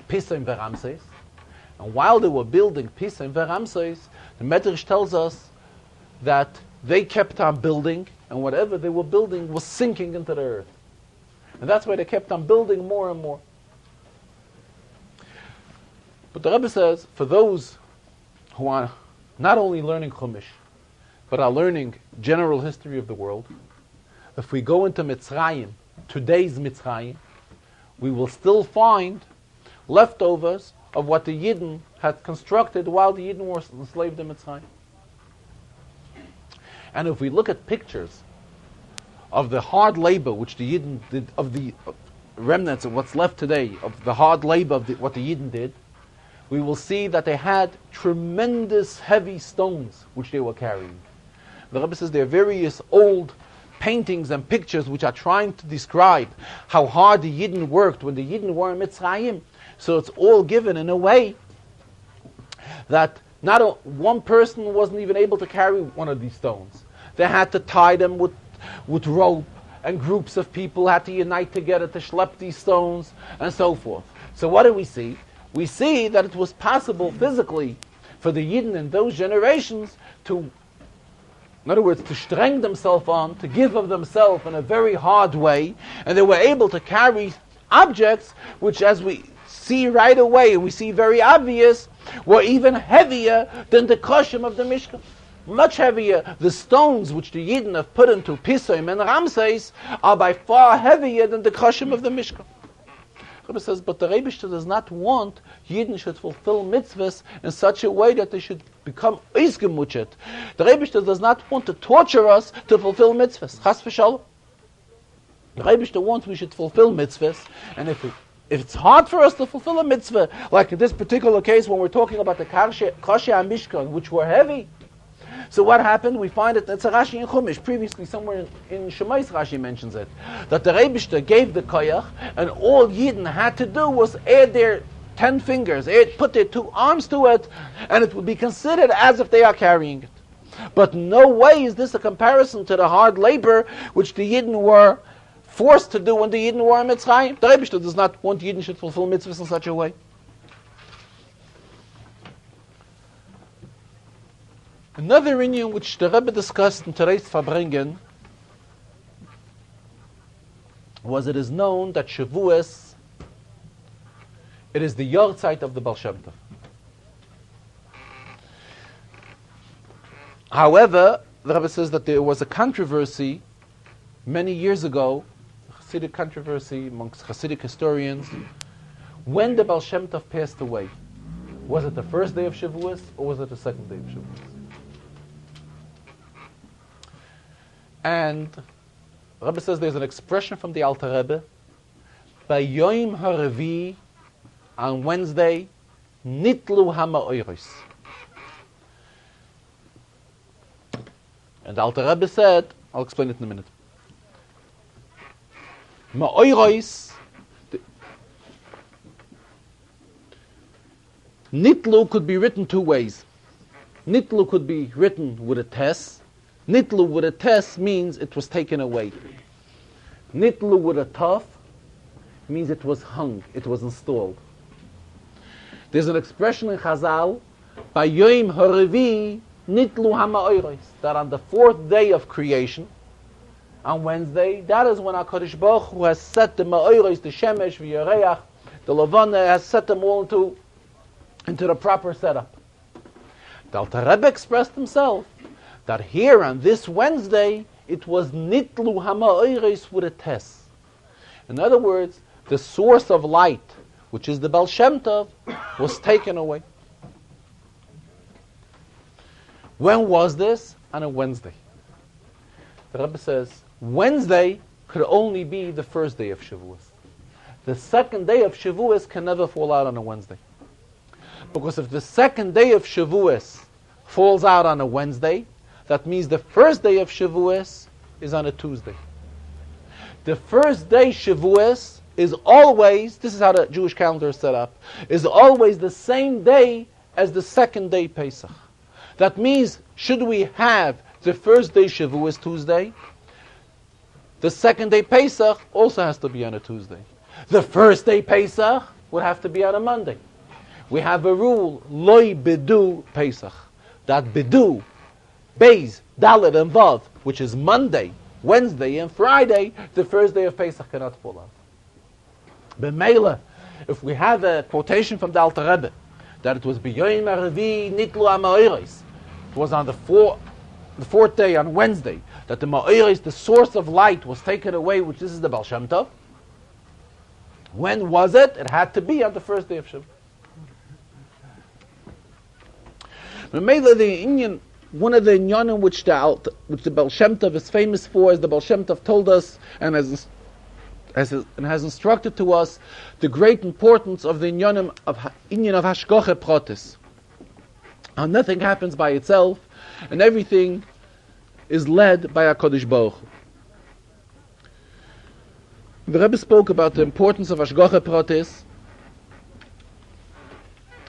Pisoim Veramses, And while they were building Pisa and Veramses, the Medrash tells us that they kept on building, and whatever they were building was sinking into the earth. And that's why they kept on building more and more. But the Rebbe says, for those who are not only learning Chumash, but are learning general history of the world, if we go into Mitzrayim, today's Mitzrayim, we will still find leftovers of what the Yidden had constructed while the Yidden were enslaved in Mitzrayim. And if we look at pictures of the hard labor which the Yidden did, of the remnants of what's left today, of the hard labor of what the Yidden did, we will see that they had tremendous heavy stones which they were carrying. The Rebbe says there are various old paintings and pictures which are trying to describe how hard the Yidden worked when the Yidden were in Mitzrayim. So it's all given in a way that one person wasn't even able to carry one of these stones. They had to tie them with rope, and groups of people had to unite together to schlep these stones, and so forth. So what do we see? We see that it was possible physically for the Yidden in those generations to, in other words, to strengthen themselves on, to give of themselves in a very hard way, and they were able to carry objects which, as we see right away, and we see very obvious, were even heavier than the koshim of the Mishkan. Much heavier. The stones which the Yidden have put into Pisoim and Ramses are by far heavier than the koshim of the Mishkan. Rebbe says, but the Rebbe does not want Yidden should fulfill mitzvahs in such a way that they should become eisgemuchet. The Rebbe does not want to torture us to fulfill mitzvahs. Chas v'shalom. The Rebbe wants we should fulfill mitzvahs, and if it's hard for us to fulfill a mitzvah, like in this particular case when we're talking about the Kashya and Mishkan, which were heavy, so what happened? We find it, it's a Rashi in Chumash, previously somewhere in Shemais Rashi mentions it, that the Rebbe gave the koyach, and all Yidden had to do was add their 10 fingers, put their 2 arms to it, and it would be considered as if they are carrying it. But no way is this a comparison to the hard labor which the Yidden were forced to do when the Yidden were in Mitzrayim. The Rebbe does not want Yidden should fulfill mitzvahs in such a way. Another inyan which the Rebbe discussed in today's Farbrengen was it is known that Shavuos, it is the Yortzeit of the Baal Shem Tov. However, the Rebbe says that there was a controversy many years ago, a Hasidic controversy amongst Hasidic historians, when the Baal Shem Tov passed away. Was it the first day of Shavuos or was it the second day of Shavuos? And Rebbe says there's an expression from the Alter Rebbe, by Yom HaRevi, on Wednesday, Nitlu HaMa'oros. And the Alter Rebbe said, I'll explain it in a minute. Ma'oros, Nitlu could be written 2 ways. Nitlu could be written with a tes. Nitlu with a tes means it was taken away. Nitlu with a taf means it was hung, it was installed. There's an expression in Chazal, by Yom HaRevi, Nitlu HaMa'oros, that on the 4th day of creation, on Wednesday, that is when HaKadosh Baruch Hu has set the Ma'oros, the Shemesh, the Yereach, the Levana, has set them all into the proper setup. The Alter Rebbe expressed himself that here on this Wednesday, it was Nitlu HaMa'oros with a tes. In other words, the source of light, which is the Baal Shem Tov, was taken away. When was this? On a Wednesday. The Rebbe says, Wednesday could only be the first day of Shavuos. The second day of Shavuos can never fall out on a Wednesday. Because if the second day of Shavuos falls out on a Wednesday, that means the first day of Shavuos is on a Tuesday. The first day Shavuos is always, this is how the Jewish calendar is set up, is always the same day as the second day Pesach. That means, should we have the first day Shavuos Tuesday, the second day Pesach also has to be on a Tuesday. The first day Pesach would have to be on a Monday. we have a rule, loy bedu Pesach, that bedu, Beis, Dalet, and Vav, which is Monday, Wednesday, and Friday, the first day of Pesach cannot fall out. B'meila, if we have a quotation from the Alter Rebbe, that it was B'yoyim HaRevi Nitlu HaMa'oros, it was on the fourth day, on Wednesday, that the Ma'oros, the source of light, was taken away, which this is the Baal Shem Tov. When was it? It had to be on the first day of Shabbat. B'meila, the Indian, one of the inyanim which the Baal Shem Tov is famous for, is the Baal Shem Tov told us and has instructed to us the great importance of the inyan of hashgacha pratis. How nothing happens by itself, and everything is led by HaKadosh Baruch Hu. The Rebbe spoke about the importance of hashgacha pratis.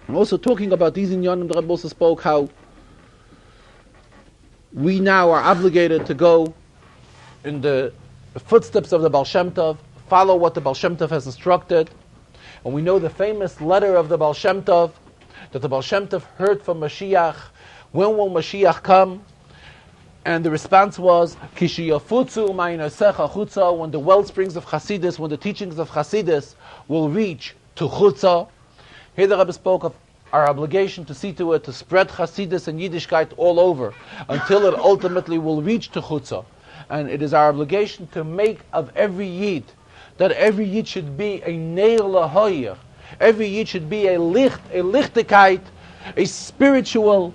And also talking about these inyanim, the Rebbe also spoke how we now are obligated to go in the footsteps of the Baal Shem Tov, follow what the Baal Shem Tov has instructed. And we know the famous letter of the Baal Shem Tov, that the Baal Shem Tov heard from Mashiach, when will Mashiach come? And the response was, Kishiyafutzu ma'inasecha chutza, when the wellsprings of Chassidus, when the teachings of Chassidus will reach to chutza. Here the Rebbe spoke of our obligation to see to it, to spread Chassidus and Yiddishkeit all over, until it ultimately will reach to chutza. And it is our obligation to make of every Yid, that every Yid should be a Neir Lahoyer, every Yid should be a Lichtigkeit, a spiritual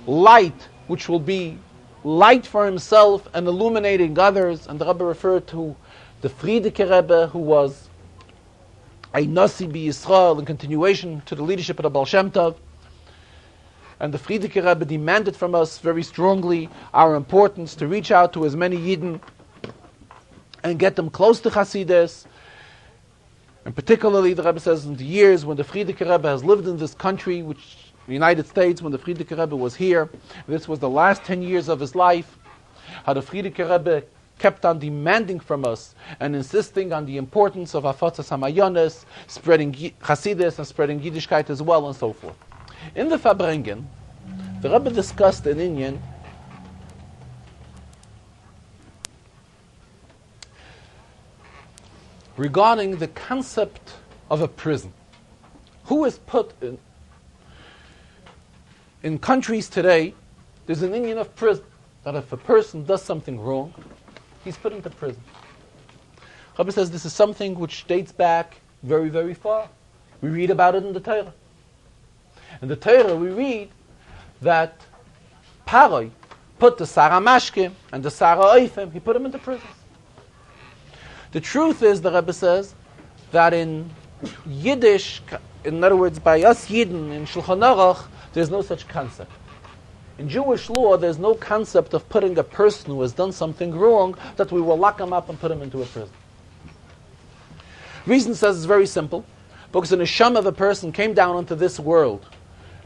light, which will be light for himself and illuminating others. And the Rebbe referred to the Frierdiker Rebbe, who was a Nasi B'Yisrael in continuation to the leadership of the Baal Shem Tov. And the Frierdiker Rebbe demanded from us very strongly our importance to reach out to as many Yidden and get them close to Hasidus. And particularly, the Rebbe says, in the years when the Frierdiker Rebbe has lived in this country, which the United States, when the Frierdiker Rebbe was here, this was the last 10 years of his life, how the Frierdiker Rebbe kept on demanding from us and insisting on the importance of Afatzas HaMayones, spreading Hasidus and spreading Yiddishkeit as well, and so forth. In the Farbrengen, the Rebbe discussed an inyan regarding the concept of a prison. Who is put in countries today, there's an inyan of prison, that if a person does something wrong, he's put into prison. Rebbe says this is something which dates back very, very far. We read about it in the Torah. In the Torah we read that Paroi put the Sarah Mashkim and the Sarah Oifim, he put them into prison. The truth is, the Rebbe says, that in Yiddish, in other words, by us Yidden, in Shulchan Aruch, there's no such concept. In Jewish law, there's no concept of putting a person who has done something wrong, that we will lock him up and put him into a prison. Reason says it's very simple, because the neshama of a person came down into this world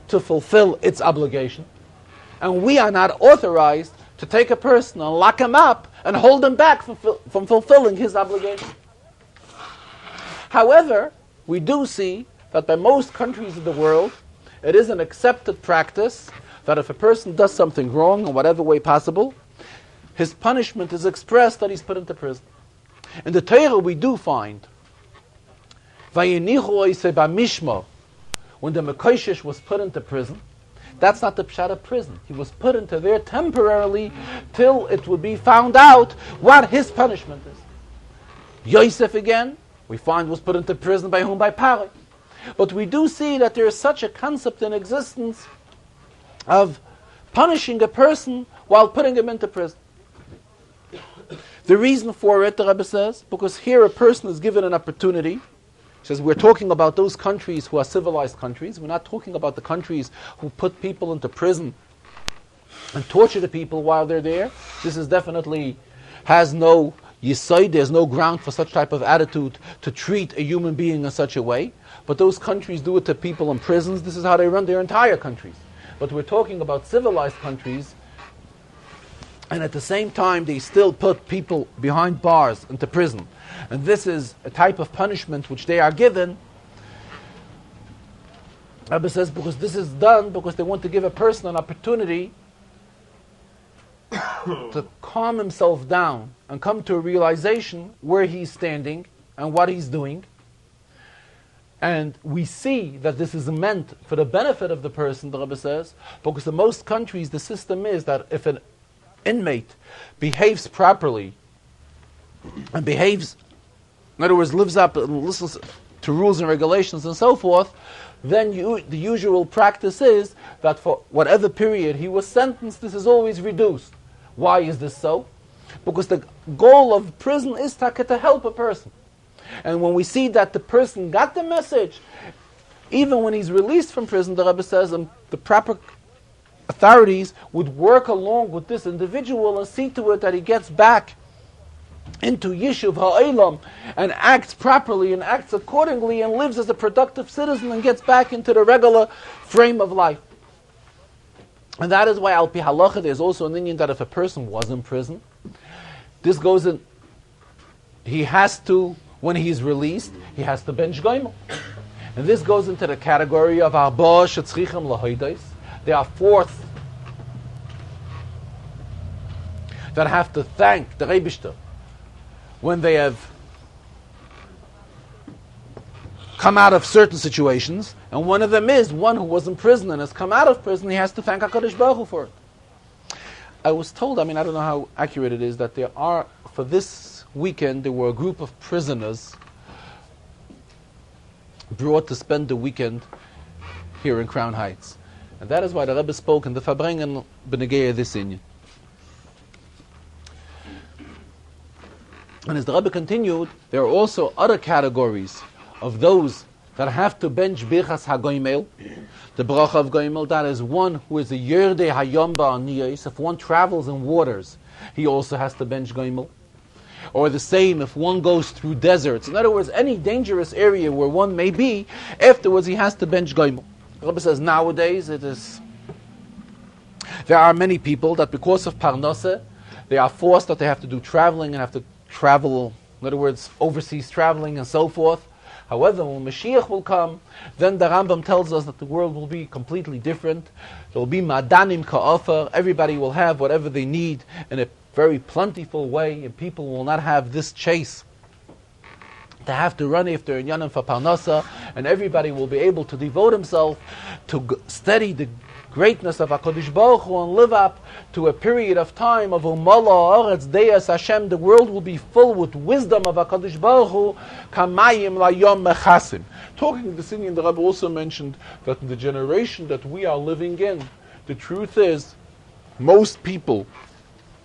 to fulfill its obligation, and we are not authorized to take a person and lock him up and hold him back from fulfilling his obligation. However, we do see that by most countries of the world, it is an accepted practice that if a person does something wrong in whatever way possible, his punishment is expressed that he's put into prison. In the Torah we do find, Vayinichu oisei b'mishmar, when the Mekoshesh was put into prison, that's not the pshat of prison. He was put into there temporarily till it would be found out what his punishment is. Yosef again, we find, was put into prison by whom? By Paroi. But we do see that there is such a concept in existence of punishing a person while putting him into prison. The reason for it, the Rebbe says, because here a person is given an opportunity. He says, we're talking about those countries who are civilized countries. We're not talking about the countries who put people into prison and torture the people while they're there. This is definitely has no yisoid, there's no ground for such type of attitude to treat a human being in such a way. But those countries do it to people in prisons. This is how they run their entire countries. But we're talking about civilized countries, and at the same time they still put people behind bars into prison. And this is a type of punishment which they are given Rebbe says because this is done because they want to give a person an opportunity to calm himself down and come to a realization where he's standing and what he's doing. And we see that this is meant for the benefit of the person, the Rebbe says, because in most countries the system is that if an inmate behaves properly and behaves, in other words, lives up and listens to rules and regulations and so forth, then the usual practice is that for whatever period he was sentenced, this is always reduced. Why is this so? Because the goal of prison is to help a person. And when we see that the person got the message, even when he's released from prison, the Rebbe says the proper authorities would work along with this individual and see to it that he gets back into Yishuv Ha'olam and acts properly and acts accordingly and lives as a productive citizen and gets back into the regular frame of life. And that is why Al Pi Halacha there's also an Indian that if a person was in prison, this goes in, he has to, when he's released, he has to bench goimel. And this goes into the category of Arba Shetzrichem Lahoides. There are fourth that have to thank the Rebishter when they have come out of certain situations, and one of them is one who was in prison and has come out of prison, he has to thank HaKadosh Baruch Hu for it. I was told, I don't know how accurate it is, that there are, for this weekend, there were a group of prisoners brought to spend the weekend here in Crown Heights. And that is why the Rebbe spoke in the Farbrengen B'Negeya this inyan. And as the Rebbe continued, there are also other categories of those that have to bench Birchas HaGoimel, the Bracha of Goimel. That is one who is a Yerdei Hayom Ba'aniyos. If one travels in waters, he also has to bench Goimel. Or the same if one goes through deserts. In other words, any dangerous area where one may be, afterwards he has to bench Goimel. The Rebbe says nowadays there are many people that because of Parnasseh, they are forced that they have to do traveling and have to travel, in other words, overseas traveling and so forth. However, when Mashiach will come, then the Rambam tells us that the world will be completely different. There will be madanim ka'afer. Everybody will have whatever they need in a very plentiful way, and people will not have this chase to have to run after Inyanim for Parnasa, and everybody will be able to devote himself to study the greatness of HaKadosh Baruch Hu and live up to a period of time of Umala Aretz Deis Hashem. The world will be full with wisdom of HaKadosh Baruch Hu, Kamayim Layom Mechasim. Talking this Indian, the Rebbe also mentioned that in the generation that we are living in, the truth is, most people,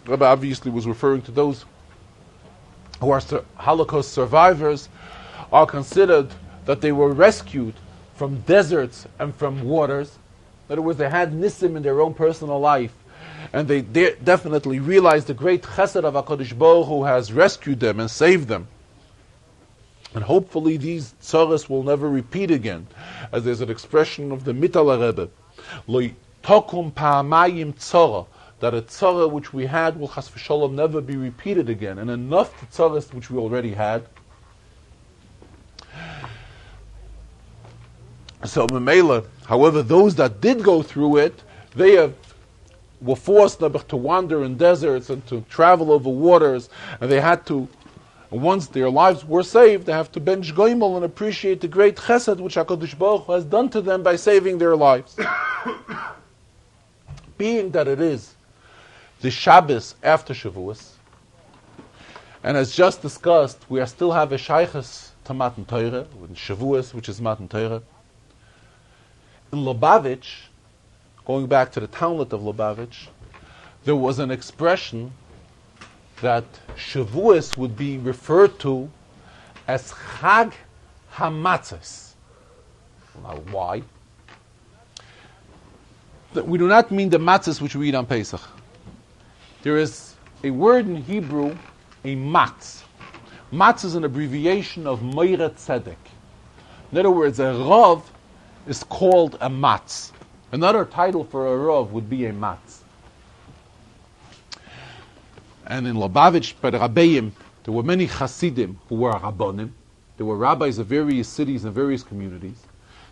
the Rebbe obviously was referring to those who are Holocaust survivors, are considered that they were rescued from deserts and from waters. In other words, they had nisim in their own personal life, and they definitely realized the great chesed of HaKadosh Baruch Hu has rescued them and saved them. And hopefully these tzaras will never repeat again, as there's an expression of the Mitala Rebbe, Lo tokum pa'amayim tzara, that a tzara which we had will chas v'sholom never be repeated again, and enough the tzaras which we already had. So Memela, however, those that did go through it, they were forced to wander in deserts and to travel over waters, and they had to, once their lives were saved, they have to bench goimel and appreciate the great chesed which HaKadosh Baruch Hu has done to them by saving their lives. Being that it is the Shabbos after Shavuos, and as just discussed, we still have a shaychus to Matan Torah, with Shavuos, which is Matan Torah. In Lubavitch, going back to the townlet of Lubavitch, there was an expression that Shavuos would be referred to as Chag HaMatzos. Now, why? We do not mean the matzos which we eat on Pesach. There is a word in Hebrew, a matz. Matz is an abbreviation of Meira Tzedek. In other words, a Rav is called a matz. Another title for a Rav would be a matz. And in Lubavitch, by the Rabbeim, there were many Hasidim who were Rabbonim. There were rabbis of various cities and various communities.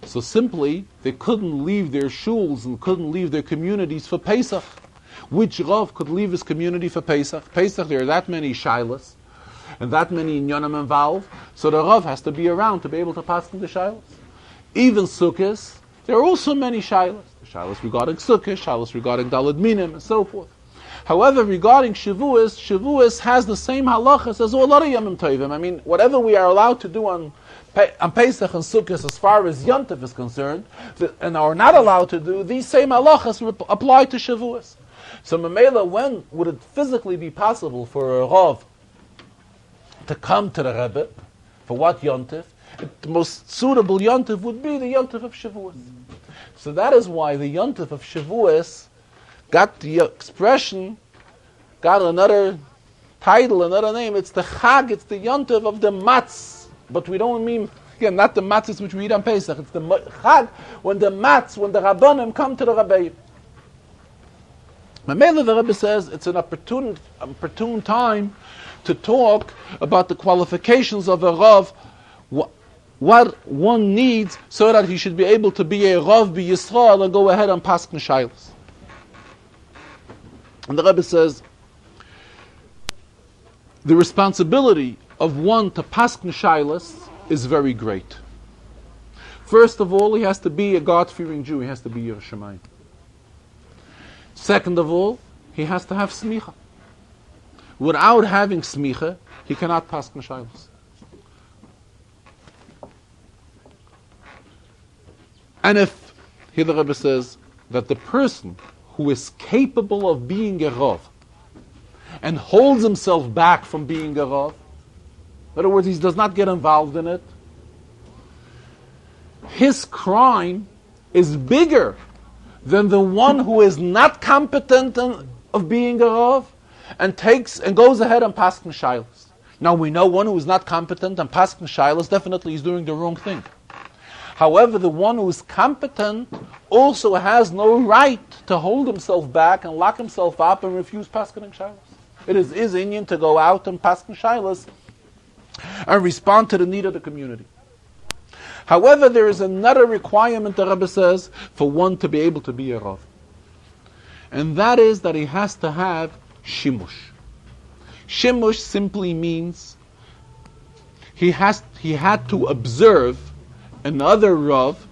So simply, they couldn't leave their shuls and couldn't leave their communities for Pesach. Which Rav could leave his community for Pesach? Pesach, there are that many shilas and that many inyanim involved, so the Rav has to be around to be able to pass in the shilas. Even Sukkot, there are also many shilas. The shilas regarding Sukkot, shilas regarding Daled Minim, and so forth. However, regarding Shavuos has the same halachas as all other Yomim Tovim. I mean, whatever we are allowed to do on Pesach and Sukkot as far as Yontif is concerned, and are not allowed to do, these same halachas apply to Shavuos. So Mamela, when would it physically be possible for a Rav to come to the Rebbe? For what Yontif? The most suitable Yontif would be the Yontif of Shavuos. So that is why the Yontif of Shavuos got the expression, got another title, another name. It's the Chag, it's the Yontif of the Matz. But we don't mean, again, not the matzahs which we eat on Pesach. It's the Chag, when the Rabbanim come to the Rabbeim. Mamela, the Rebbe says, it's an opportune time to talk about the qualifications of a Rav, what one needs so that he should be able to be a Rav be Yisrael and go ahead and pass Shailos. And the Rebbe says, the responsibility of one to pass Shailos is very great. First of all, he has to be a God-fearing Jew. He has to be Yireh Shamayim. Second of all, he has to have smicha. Without having smicha, he cannot pass Shailos. And if, here the Rebbe says, that the person who is capable of being a Rav and holds himself back from being a Rav, in other words, he does not get involved in it, his crime is bigger than the one who is not competent of being a Rav and goes ahead and passes Shailos. Now we know one who is not competent and passes Shailos definitely is doing the wrong thing. However, the one who is competent also has no right to hold himself back and lock himself up and refuse paskening Shailos. It is his inyan to go out and pasken Shailos and respond to the need of the community. However, there is another requirement, the Rebbe says, for one to be able to be a Rav. And that is that he has to have shimush. Shimush simply means he had to observe another Rav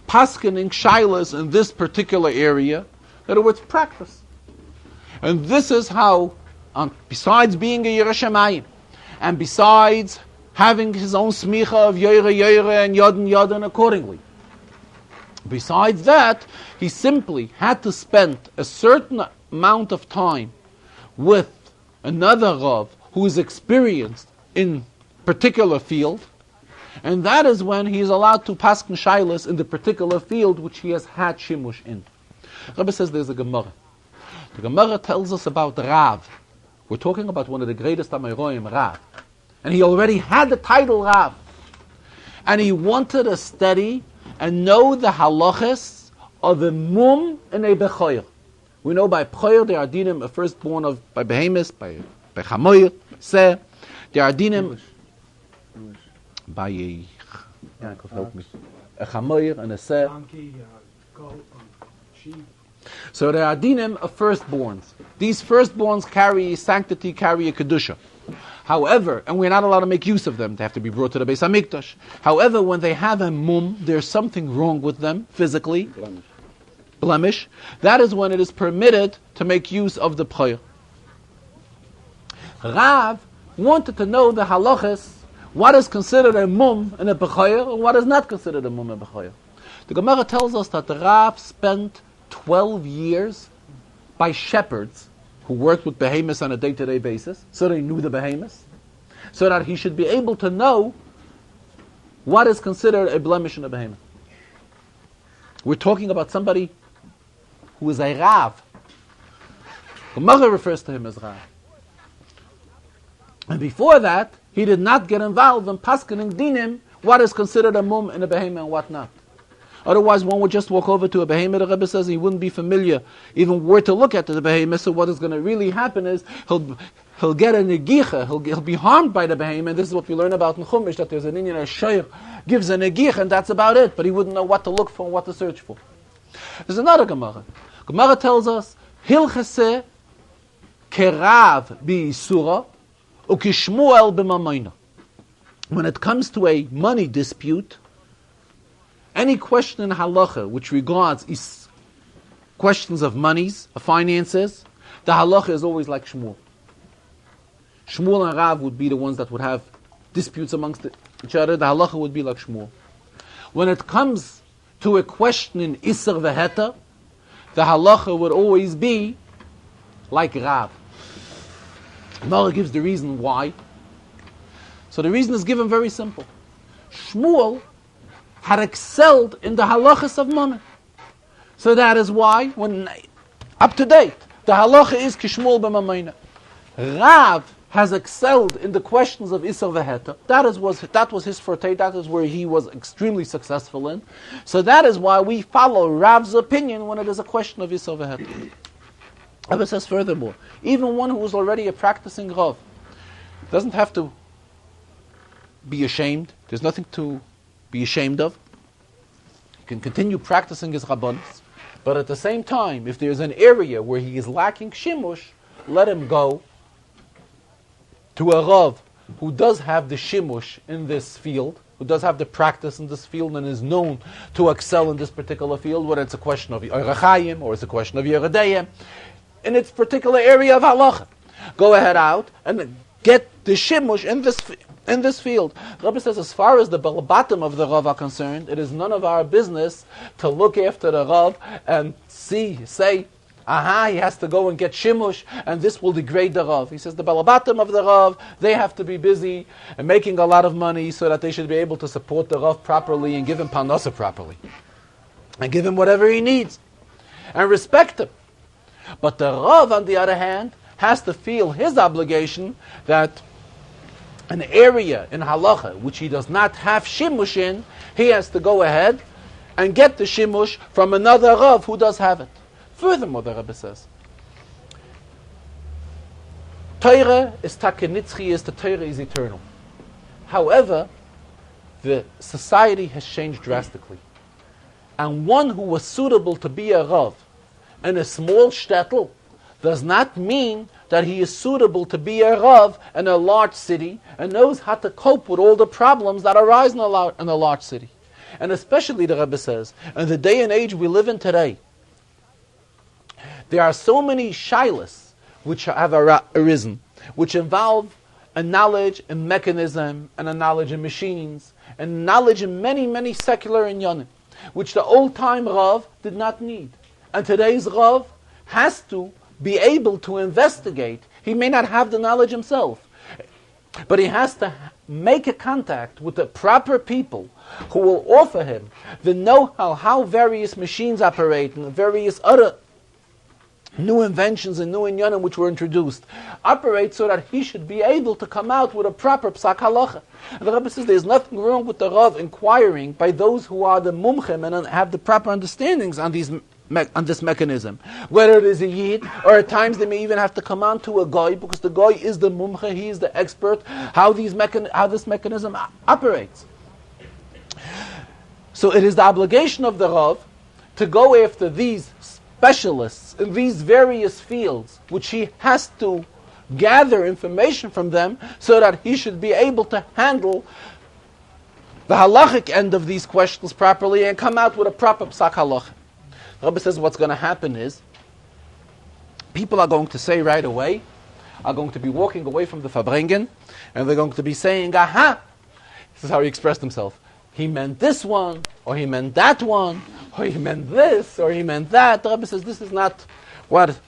paskening Shailos in this particular area. In other words, practice. And this is how, besides being a Yireh Shamayim, and besides having his own smicha of Yoyre and Yodin accordingly. Besides that, he simply had to spend a certain amount of time with another Rav who is experienced in particular field, and that is when he is allowed to pasken Shailos in the particular field which he has had shimush in. Rebbe says there's a Gemara. The Gemara tells us about Rav. We're talking about one of the greatest Amayroim, Rav. And he already had the title Rav. And he wanted to study and know the halachas of a mum and a bechoyer. We know by bechoyer there are dinim, a firstborn by behemoth, by chamoyer, seh. There are dinim by a chamoyer and a seh. So there are dinim of firstborns. These firstborns carry sanctity, carry a kedusha. However, and we're not allowed to make use of them, they have to be brought to the Beis HaMikdash. However, when they have a mum, there's something wrong with them, physically, blemish. That is when it is permitted to make use of the b'choyer. Rav wanted to know the halachas, what is considered a mum and a b'choyer, and what is not considered a mum and a b'choyer. The Gemara tells us that the Rav spent 12 years by shepherds who worked with behemoths on a day-to-day basis, so they knew the behemoths, so that he should be able to know what is considered a blemish in a behemoth. We're talking about somebody who is a Rav. Gemara refers to him as Rav. And before that, he did not get involved in paskening dinim, what is considered a mum in a behemoth and what not. Otherwise, one would just walk over to a behemoth. The Rebbe says he wouldn't be familiar, even where to look at the behemoth. So what is going to really happen is he'll get a negicha, he'll be harmed by the behemoth, and this is what we learn about in Chumash, that there's an Indian, a shayr, gives a negicha, and that's about it, but he wouldn't know what to look for and what to search for. There's another Gemara. Gemara tells us, Hilchase kerav bi'isura ukishmuel b'mamayna. When it comes to a money dispute, any question in halacha which regards questions of monies, of finances, the halacha is always like Shmuel. Shmuel and Rav would be the ones that would have disputes amongst each other. The halacha would be like Shmuel. When it comes to a question in Isser v'Heta, the halacha would always be like Rav. Mara gives the reason why. So the reason is given very simple. Shmuel had excelled in the halachas of money. So that is why, when up to date, the halacha is Kishmuel b'mamayna. Rav has excelled in the questions of Isser v'Heta. That was his forte. That is where he was extremely successful in. So that is why we follow Rav's opinion when it is a question of Isser v'Heta. Rebbe says furthermore, even one who is already a practicing Rav doesn't have to be ashamed. There's nothing to be ashamed of. He can continue practicing his Rabbanis. But at the same time, if there's an area where he is lacking Shimush, let him go to a Rav who does have the Shimush in this field, who does have the practice in this field and is known to excel in this particular field, whether it's a question of Yerachayim or it's a question of Yeradeyim, in its particular area of halacha. Go ahead out and get the Shimush in this field. Rabbi says, as far as the bottom of the Rav are concerned, it is none of our business to look after the Rav and say, he has to go and get Shimush, and this will degrade the Rav. He says the bottom of the Rav, they have to be busy and making a lot of money so that they should be able to support the Rav properly and give him parnasa properly. And give him whatever he needs. And respect him. But the Rav, on the other hand, has to feel his obligation that an area in halacha which he does not have shimush in, he has to go ahead and get the shimush from another Rav who does have it. Furthermore, the Rebbe says, Torah is takenitzchi, the Torah is eternal. However, the society has changed drastically. And one who was suitable to be a Rav in a small shtetl does not mean that he is suitable to be a Rav in a large city and knows how to cope with all the problems that arise in a large city. And especially, the Rebbe says, in the day and age we live in today, there are so many shilas which have arisen, which involve a knowledge in mechanism, and a knowledge in machines, and knowledge in many, many secular inyanim, which the old-time Rav did not need. And today's Rav has to be able to investigate. He may not have the knowledge himself, but he has to make a contact with the proper people who will offer him the know-how, how various machines operate, and various other new inventions and new inyanim which were introduced operate, so that he should be able to come out with a proper psak halacha. And the Rebbe says there's nothing wrong with the Rav inquiring by those who are the mumchim and have the proper understandings on this mechanism. Whether it is a yid, or at times they may even have to come on to a goy, because the goy is the mumcha, he is the expert, how this mechanism operates. So it is the obligation of the Rav to go after these specialists in these various fields, which he has to gather information from them, so that he should be able to handle the halachic end of these questions properly and come out with a proper psak halach. The Rebbe says what's going to happen is, people are going to say right away, are going to be walking away from the Farbrengen, and they're going to be saying, aha! This is how he expressed himself. He meant this one, or he meant that one, or he meant this, or he meant that. The Rebbe says this is not what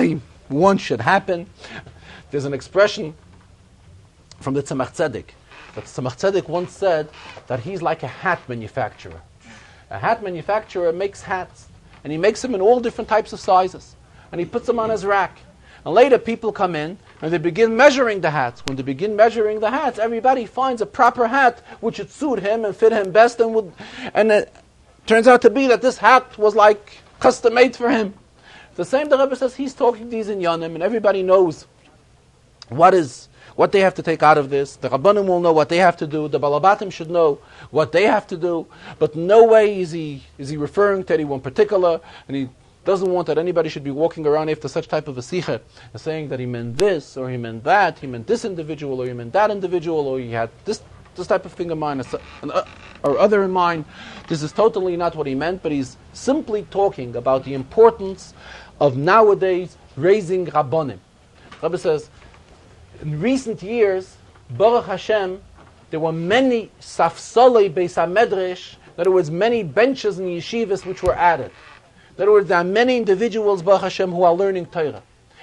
he wants should happen. There's an expression from the Tzemach Tzedek, that Tzemach Tzedek once said that he's like a hat manufacturer. A hat manufacturer makes hats, and he makes them in all different types of sizes, and he puts them on his rack. And later people come in, and they begin measuring the hats. When they begin measuring the hats, everybody finds a proper hat which would suit him and fit him best, and it turns out to be that this hat was like custom made for him. The same, the Rebbe says, he's talking these inyanim, and everybody knows what they have to take out of this. The Rabbanim will know what they have to do. The Balabatim should know what they have to do. But no way is he referring to anyone particular, and he doesn't want that anybody should be walking around after such type of a sikha and saying that he meant this, or he meant that, he meant this individual, or he meant that individual, or he had this type of thing in mind, or other in mind. This is totally not what he meant, but he's simply talking about the importance of nowadays raising Rabbanim. Rabbi says, in recent years, Baruch Hashem, there were many safsolei beis hamedrash, in other words, many benches in yeshivas which were added. In other words, there are many individuals, Baruch Hashem, who are learning Torah.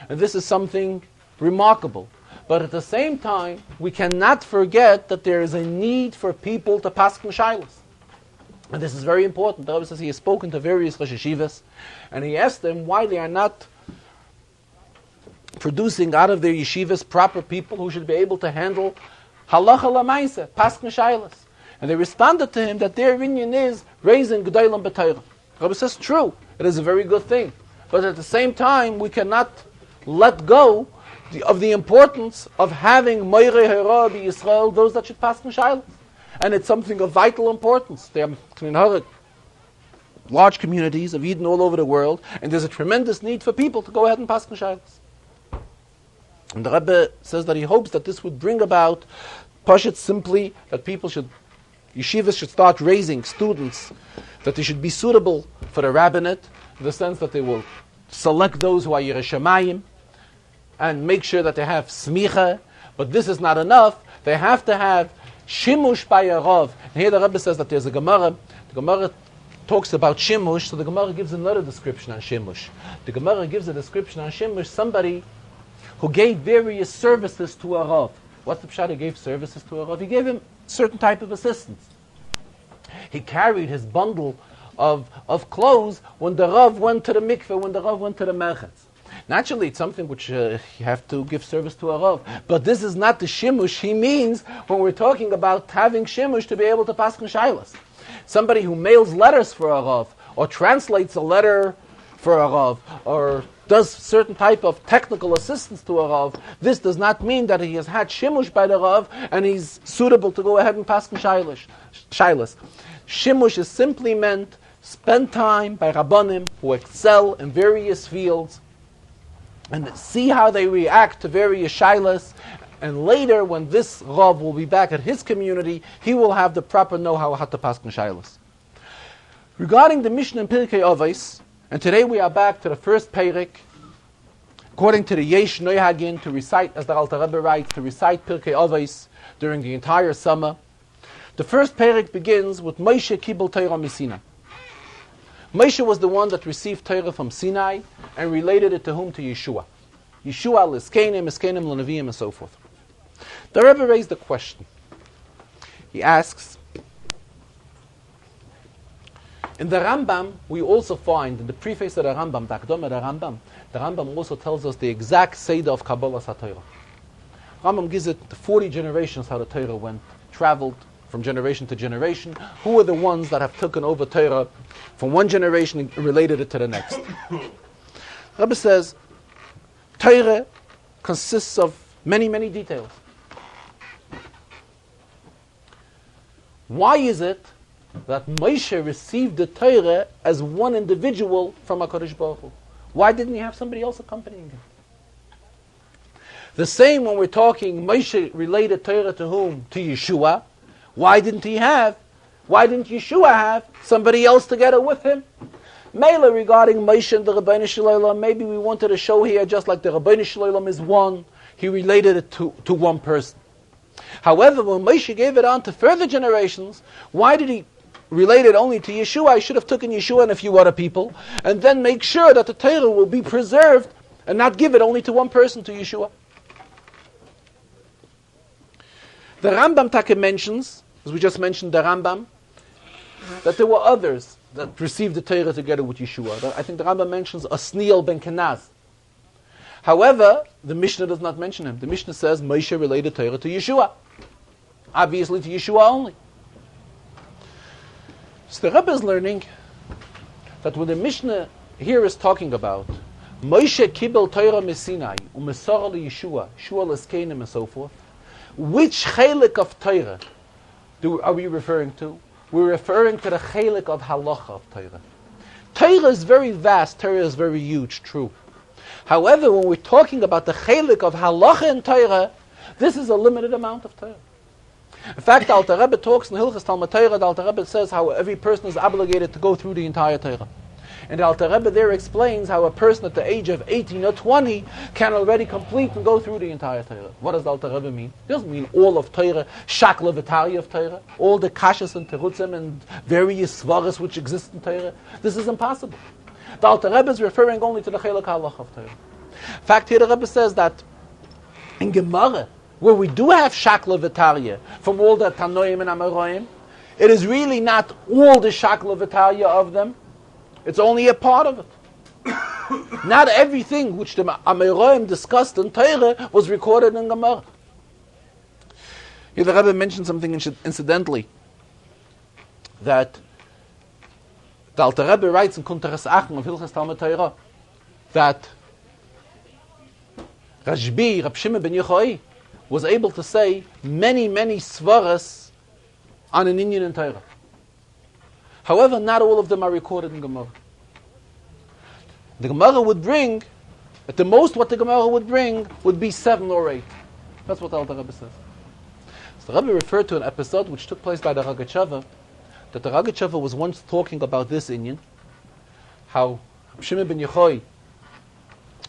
And this is something remarkable. But at the same time, we cannot forget that there is a need for people to paskin shaylos. And this is very important. The Rebbe says he has spoken to various Rosh Yeshivas, and he asked them why they are not producing out of their yeshivas proper people who should be able to handle halacha lamaisa, paskin shaylos. And they responded to him that their opinion is raising gedolim b'Torah. The Rebbe says, true, it is a very good thing. But at the same time, we cannot let go of the importance of having Moirei Hara b'Yisrael, those that should paskin shaylos. And it's something of vital importance. There are large communities of Eden all over the world, and there's a tremendous need for people to go ahead and paskin shaylos. And the Rebbe says that he hopes that this would bring about, Pashut, simply that yeshivas should start raising students, that they should be suitable for the rabbinate, in the sense that they will select those who are Yirei Shamayim, and make sure that they have smicha. But this is not enough. They have to have shimush by a rav. And here the Rebbe says that there's a Gemara. The Gemara talks about shimush, so the Gemara gives another description on shimush. The Gemara gives a description on shimush, somebody who gave various services to a rav. What's the pshat? He gave services to a rav. He gave him certain type of assistance. He carried his bundle of clothes when the rav went to the mikveh, when the rav went to the merchatz. Naturally, it's something which you have to give service to a rav. But this is not the shimush he means when we're talking about having shimush to be able to paskin shaylos. Somebody who mails letters for a rav, or translates a letter for a rav, or does certain type of technical assistance to a rav, this does not mean that he has had shimush by the rav and he's suitable to go ahead and paskin shaylos. Shimush is simply meant spend time by rabbanim who excel in various fields, and see how they react to various shaylas, and later when this rav will be back at his community, he will have the proper know-how how to paskin shaylas. Regarding the Mishnah in Pirkei Avos, and today we are back to the first Perek, according to the Yesh Noyhagin, to recite, as the Alter Rebbe writes, to recite Pirkei Avos during the entire summer. The first Perek begins with Moshe Kibel Torah Misina. Moshe was the one that received Torah from Sinai and related it to whom? To Yeshua. Yeshua l'Iskenim, Iskenim l'Neviim, and so forth. The Rebbe raised a question. He asks, in the Rambam, we also find, in the preface of the Rambam, the Rambam also tells us the exact Seder of Kabbalah HaTorah. Rambam gives it the 40 generations how the Torah traveled from generation to generation. Who are the ones that have taken over Torah from one generation and related it to the next? Rebbe says, Torah consists of many, many details. Why is it that Moshe received the Torah as one individual from HaKadosh Baruch Hu? Why didn't he have somebody else accompanying him? The same when we're talking, Moshe related Torah to whom? To Yeshua. Why didn't Yeshua have somebody else together with him? Mela, regarding Moshe and the Rabbeinu Shalom, maybe we wanted to show here, just like the Rabbeinu Shalom is one, he related it to one person. However, when Moshe gave it on to further generations, why did he relate it only to Yeshua? He should have taken Yeshua and a few other people, and then make sure that the Torah will be preserved, and not give it only to one person, to Yeshua. The Rambam Taka mentions, as we just mentioned the Rambam, that there were others that received the Torah together with Yeshua. I think the Rambam mentions Osniel ben Kenaz. However, the Mishnah does not mention him. The Mishnah says Moshe related Torah to Yeshua. Obviously to Yeshua only. So the Rebbe is learning that when the Mishnah here is talking about Moshe kibel Torah Sinai, umesor Yeshua, Shua l'skenim, and so forth. Which chelik of Torah are we referring to? We're referring to the chelik of halacha of Torah. Torah is very vast, Torah is very huge, true. However, when we're talking about the chelik of halacha in Torah, this is a limited amount of Torah. In fact, the Alter Rebbe talks in Hilchas Talmud Torah, the Alter Rebbe says how every person is obligated to go through the entire Torah. And the Alter Rebbe there explains how a person at the age of 18 or 20 can already complete and go through the entire Torah. What does the Alter Rebbe mean? It doesn't mean all of Torah, shakla v'tarya of Torah, all the kashas and terutzim and various svaras which exist in Torah. This is impossible. The Alter Rebbe is referring only to the chelak halach of Torah. In fact, here the Rebbe says that in Gemara, where we do have shakla v'tarya from all the Tanoim and Amoraim, it is really not all the shakla v'tarya of them. It's only a part of it. Not everything which the Amoraim discussed in Torah was recorded in Gemara. Here the Rebbe mentioned something incidentally, that the Alter Rebbe writes in Kunteres Achen of Hilchas Talmud Torah that Rashbi, Rab Shimon ben Yochai, was able to say many svaras on an Inyan in Torah. However, not all of them are recorded in Gemara. The Gemara would bring, at the most what the Gemara would bring would be 7 or 8. That's what the Alter Rebbe says. So the Rebbe referred to an episode which took place by the Rogatchover, that the Rogatchover was once talking about this Inyan, how Shimon ben Yochai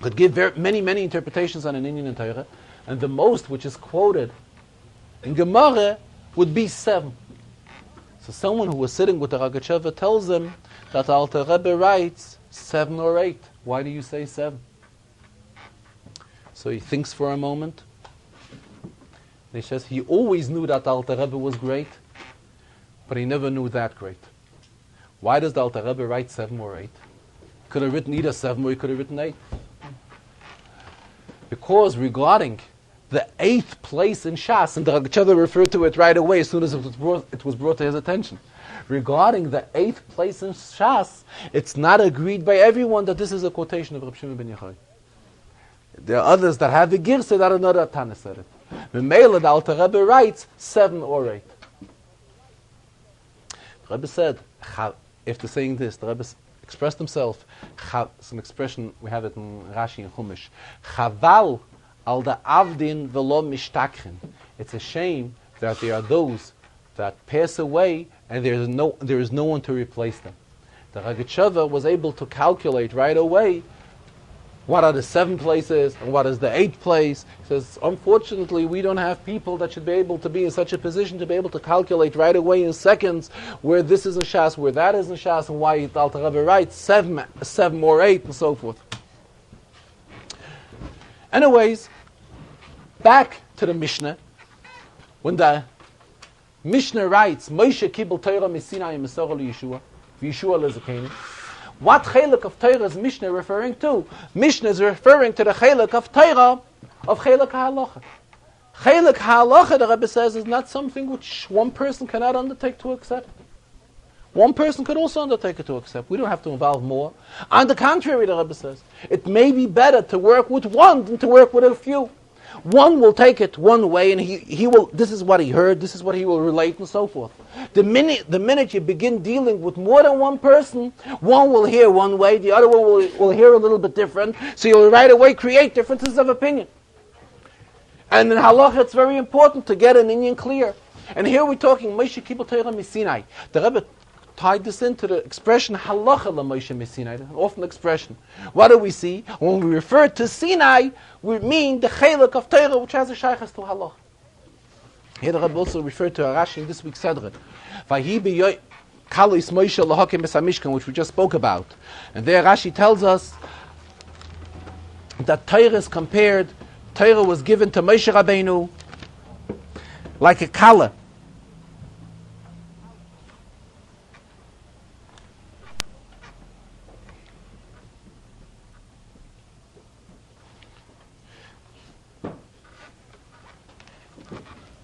could give many interpretations on an Inyan in Torah, and the most which is quoted in Gemara would be 7. So someone who was sitting with the Rogatchover tells him that the Alter Rebbe writes 7 or 8. Why do you say 7? So he thinks for a moment. And he says he always knew that the Alter Rebbe was great, but he never knew that great. Why does the Alter Rebbe write 7 or 8? He could have written either 7 or he could have written 8. Because regarding the 8th place in Shas, and the Rogatchover referred to it right away as soon as it was brought to his attention. Regarding the 8th place in Shas, it's not agreed by everyone that this is a quotation of Reb Shimon ben Yochai. There are others that have the girsa that another Tana said it. Memela, the Alter Rebbe writes 7 or 8. The Rebbe said, after saying this, the Rebbe expressed himself. It's an expression, we have it in Rashi and Chumash. Chaval al da avdin velo mishtakhin. It's a shame that there are those that pass away and there is no one to replace them. The Rogatchover was able to calculate right away what are the 7 places and what is the 8th place. He says, unfortunately, we don't have people that should be able to be in such a position to be able to calculate right away in seconds where this is in Shas, where that is in Shas, and why the Alter Rebbe writes 7 or 8 and so forth. Anyways, back to the Mishnah. When the Mishnah writes, Moshe kibel Torah Sinai Mesor Yeshua, Yeshua lezakeni. What chelik of Torah is Mishnah referring to? Mishnah is referring to the chelik of Torah of chelik halacha. Chelik halacha, the Rebbe says, is not something which one person cannot undertake to accept. One person could also undertake it to accept. We don't have to involve more. On the contrary, the Rebbe says, it may be better to work with one than to work with a few. One will take it one way, and he will. This is what he heard. This is what he will relate, and so forth. The minute you begin dealing with more than one person, one will hear one way, the other one will hear a little bit different. So you'll right away create differences of opinion. And in halacha, it's very important to get an inyan clear. And here we're talking Moshe kibel Torah Sinai. The Rebbe tied this into the expression halacha la Moshe Sinai, an often expression. What do we see? When we refer to Sinai, we mean the chelik of Torah, which has a shaychus to halacha. Here the Rebbe also referred to Rashi in this week's Sedron. Kalis Moshe lahakim besamishkan, which we just spoke about. And there Rashi tells us that Torah is compared, Torah was given to Moshe Rabbeinu like a kala.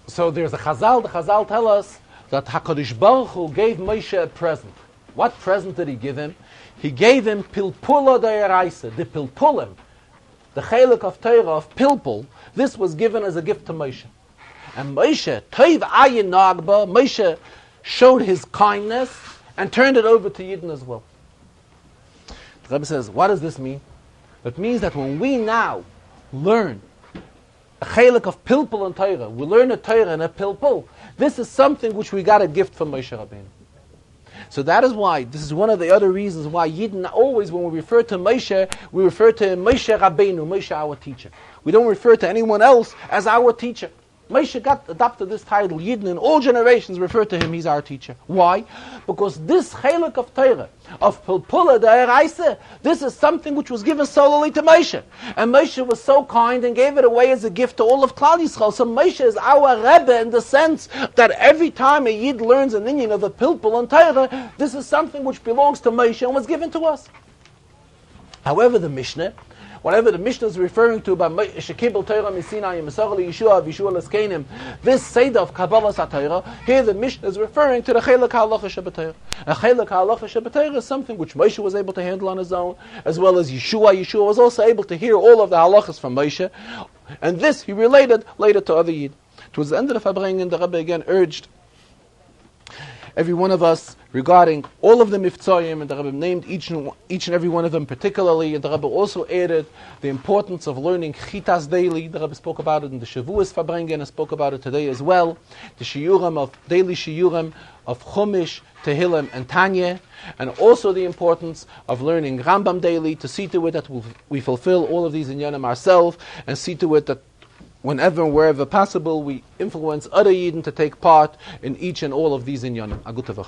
So there's a Chazal. The Chazal tell us that HaKadosh Baruch Hu gave Moshe a present. What present did he give him? He gave him Pilpula Dayaraisa, the Pilpulim, the Chelek of Torah of Pilpul. This was given as a gift to Moshe. And Moshe, Toiv Ayin Nagba, Moshe showed his kindness and turned it over to Yidden as well. The Rebbe says, what does this mean? It means that when we now learn a Chelek of Pilpul and Torah, we learn a Torah and a Pilpul, this is something which we got a gift from Moshe Rabbeinu. So that is why, this is one of the other reasons why Yidden always, when we refer to Moshe, we refer to Moshe Rabbeinu, Moshe our teacher. We don't refer to anyone else as our teacher. Moshe got adopted this title. Yidden in all generations refer to him, he's our teacher. Why? Because this Chelek of Torah, of Pilpula Da'eraisa, this is something which was given solely to Moshe. And Moshe was so kind and gave it away as a gift to all of Klal Yisrael. So Moshe is our Rebbe in the sense that every time a Yid learns an inyan of the Pilpul and Torah, this is something which belongs to Moshe and was given to us. However, the Mishnah, whatever the Mishnah is referring to about Shekibel Torah Misinai Yisrael Yeshua Vishua Leskenim, this Seder of Kabbalah Satayra, here the Mishnah is referring to the Chelek HaHalacha Shebetayra. A Chelek HaHalacha Shebetayra is something which Moshe was able to handle on his own, as well as Yeshua. Yeshua was also able to hear all of the halachas from Moshe, and this he related later to other Yid. Towards the end of the Farbrengen, the Rebbe again urged every one of us regarding all of the Miftzayim, and the Rebbe named each and every one of them particularly, and the Rebbe also added the importance of learning Chitas daily. The Rebbe spoke about it in the Shavuos Farbrengen, and spoke about it today as well. The Shiurim of daily Shiurim of Chumash, Tehillim, and Tanya, and also the importance of learning Rambam daily, to see to it that we fulfill all of these inyanim ourselves, and see to it that whenever and wherever possible, we influence other Yidden to take part in each and all of these inyanim. A gute Woche.